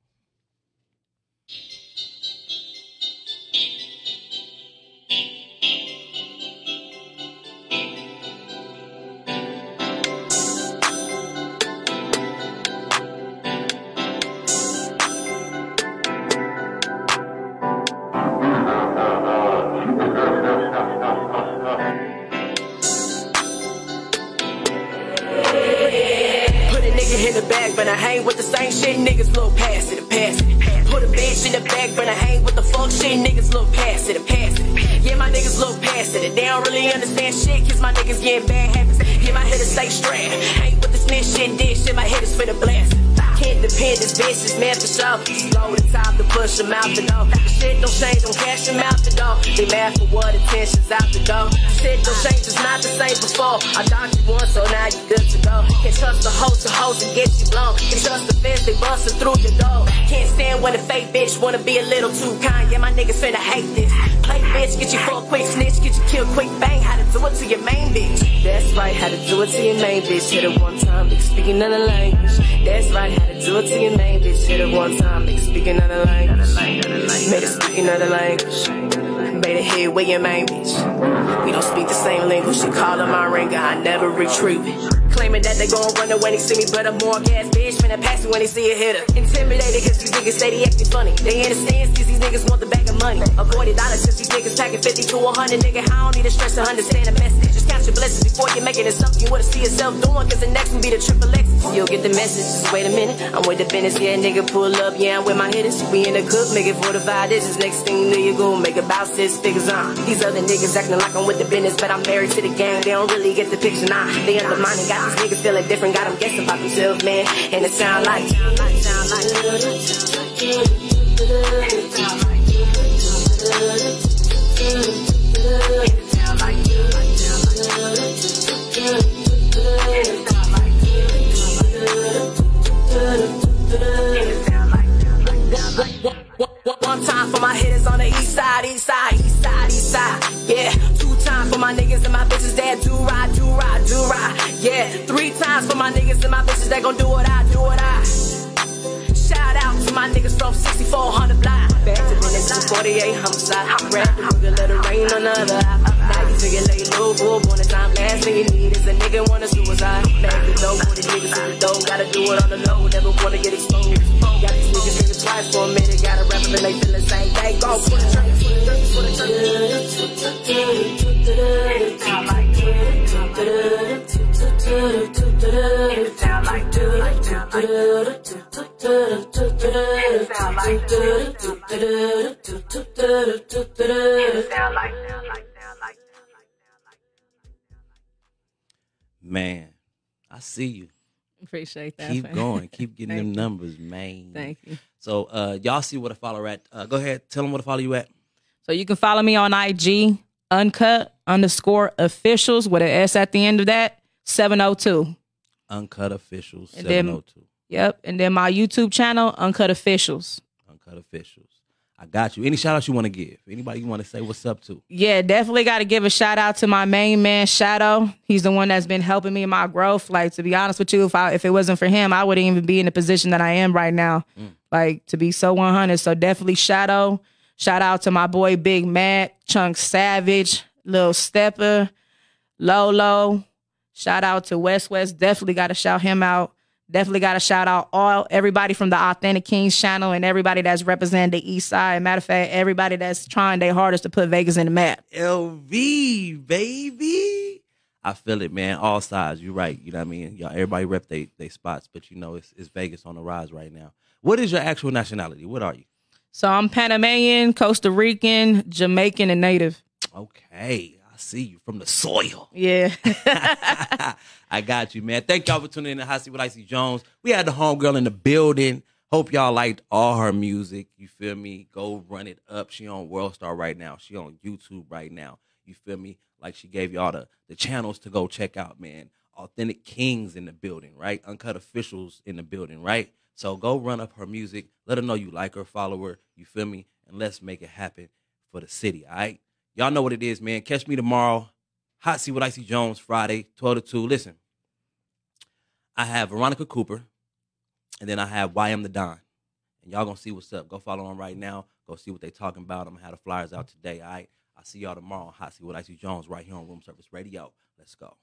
In the bag, but I hang with the same shit, niggas look past it, pass it. Put a bitch in the bag, but I hang with the fuck shit, niggas look past it, pass it. Yeah, my niggas look past it. They don't really understand shit, cause my niggas getting bad habits. Yeah, my hitters stay strapped. Hang with the snitch shit, this shit, my hitters for the blast. Can't depend, this bitch is meant for show. Slow the time to push them out the door. Shit don't change, don't cash them out the door. They mad for what attention's out the door. Shit don't change, it's not the same before. I dodged you once, so now you good to go. Can't trust the host and get you blown. Can't trust the fence, they bustin' through your door. Can't stand when a fake bitch wanna be a little too kind. Yeah, my niggas finna hate this. Play bitch, get you for a quick snitch, get you killed quick bang. How to do it to your main bitch. That's right, how to do it to your main bitch. Hit it one time, nigga speaking another language. That's right, how to do it to your main bitch. Hit it one time, nigga speaking another language. Made it speak another language. Made it hit with your main bitch. We don't speak the same language. She call her my ringer, I never retrieve it. Claiming that they gon' run when they see me, but I'm more gas bitch. Finna pass it when they see a hitter. Intimidated cause these niggas say they acting funny. They understand cause these niggas want the bag of money. Avoided dollars since these niggas packing 50 to 100. Nigga, I don't need to stress to understand the message. Just count your blessings before you're making it something you wanna see yourself doing. Cause the next one be the triple X. You'll get the message, just wait a minute. I'm with the business, yeah, nigga, pull up, yeah, I'm with my hitters. We in the cook, make it 45 dishes. Next thing you know, you gon' make about 6 figures on. These other niggas acting like I'm with the business, but I'm married to the gang. They don't really get the picture, nah. They undermining, got these niggas feeling different. Got them guessing about themselves, man. And it sound like one time for my hitters on the east side, east side, east side, east side. Yeah, 2 times for my niggas and my bitches that do ride, do ride, do Yeah, 3 times for my niggas and my bitches, they gon' do what I do. Shout out to my niggas from 6400 block. Back to business to 48 homicide. Rap the nigga, let it rain on the other eye. Now you figure lay low for a point of time. Last thing you need is a nigga wanna suicide. Back the door for the niggas in the door. Gotta do it on the low, never wanna get exposed. Got these niggas thinking twice for a minute. Gotta rap them and they feel the same. They go for the track, for the dirt, for the turn. Man, I see you. Appreciate that. Keep fam. going. Keep getting them you. numbers, man. Thank you. So y'all see what to follow at. Go ahead. Tell them where to follow you at. So you can follow me on IG, uncut_officials with an S at the end of that, 702. Uncut Officials, And then- 702. Yep. And then my YouTube channel, Uncut Officials. Uncut Officials. I got you. Any shout outs you want to give? Anybody you want to say what's up to? Yeah, definitely got to give a shout out to my main man, Shadow. He's the one that's been helping me in my growth. Like, to be honest with you, if it wasn't for him, I wouldn't even be in the position that I am right now. Like, to be so 100. So definitely Shadow. Shout out to my boy Big Matt, Chunk Savage, Lil Stepper, Lolo. Shout out to West. Definitely got to shout him out. Definitely got to shout out everybody from the Authentic Kings channel and everybody that's representing the East Side. Matter of fact, everybody that's trying their hardest to put Vegas in the map. LV, baby. I feel it, man. All sides. You're right. You know what I mean? Y'all, everybody rep they spots, but you know, it's Vegas on the rise right now. What is your actual nationality? What are you? So I'm Panamanian, Costa Rican, Jamaican, and Native. Okay. I see you from the soil. Yeah. I got you, man. Thank y'all for tuning in to Hot Seat with IC Jonez. We had the homegirl in the building. Hope y'all liked all her music. You feel me? Go run it up. She on World Star right now. She on YouTube right now. You feel me? Like she gave y'all the channels to go check out, man. Authentic Kings in the building, right? Uncut Officials in the building, right? So go run up her music. Let her know you like her, follow her. You feel me? And let's make it happen for the city, all right? Y'all know what it is, man. Catch me tomorrow. Hot Seat with IC Jonez, Friday, 12 to 2. Listen, I have Veronica Cooper, and then I have YM the Don. And y'all going to see what's up. Go follow them right now. Go see what they talking about. I'm going to have the flyers out today, all right? I'll see y'all tomorrow on Hot Seat with IC Jonez right here on Room Service Radio. Let's go.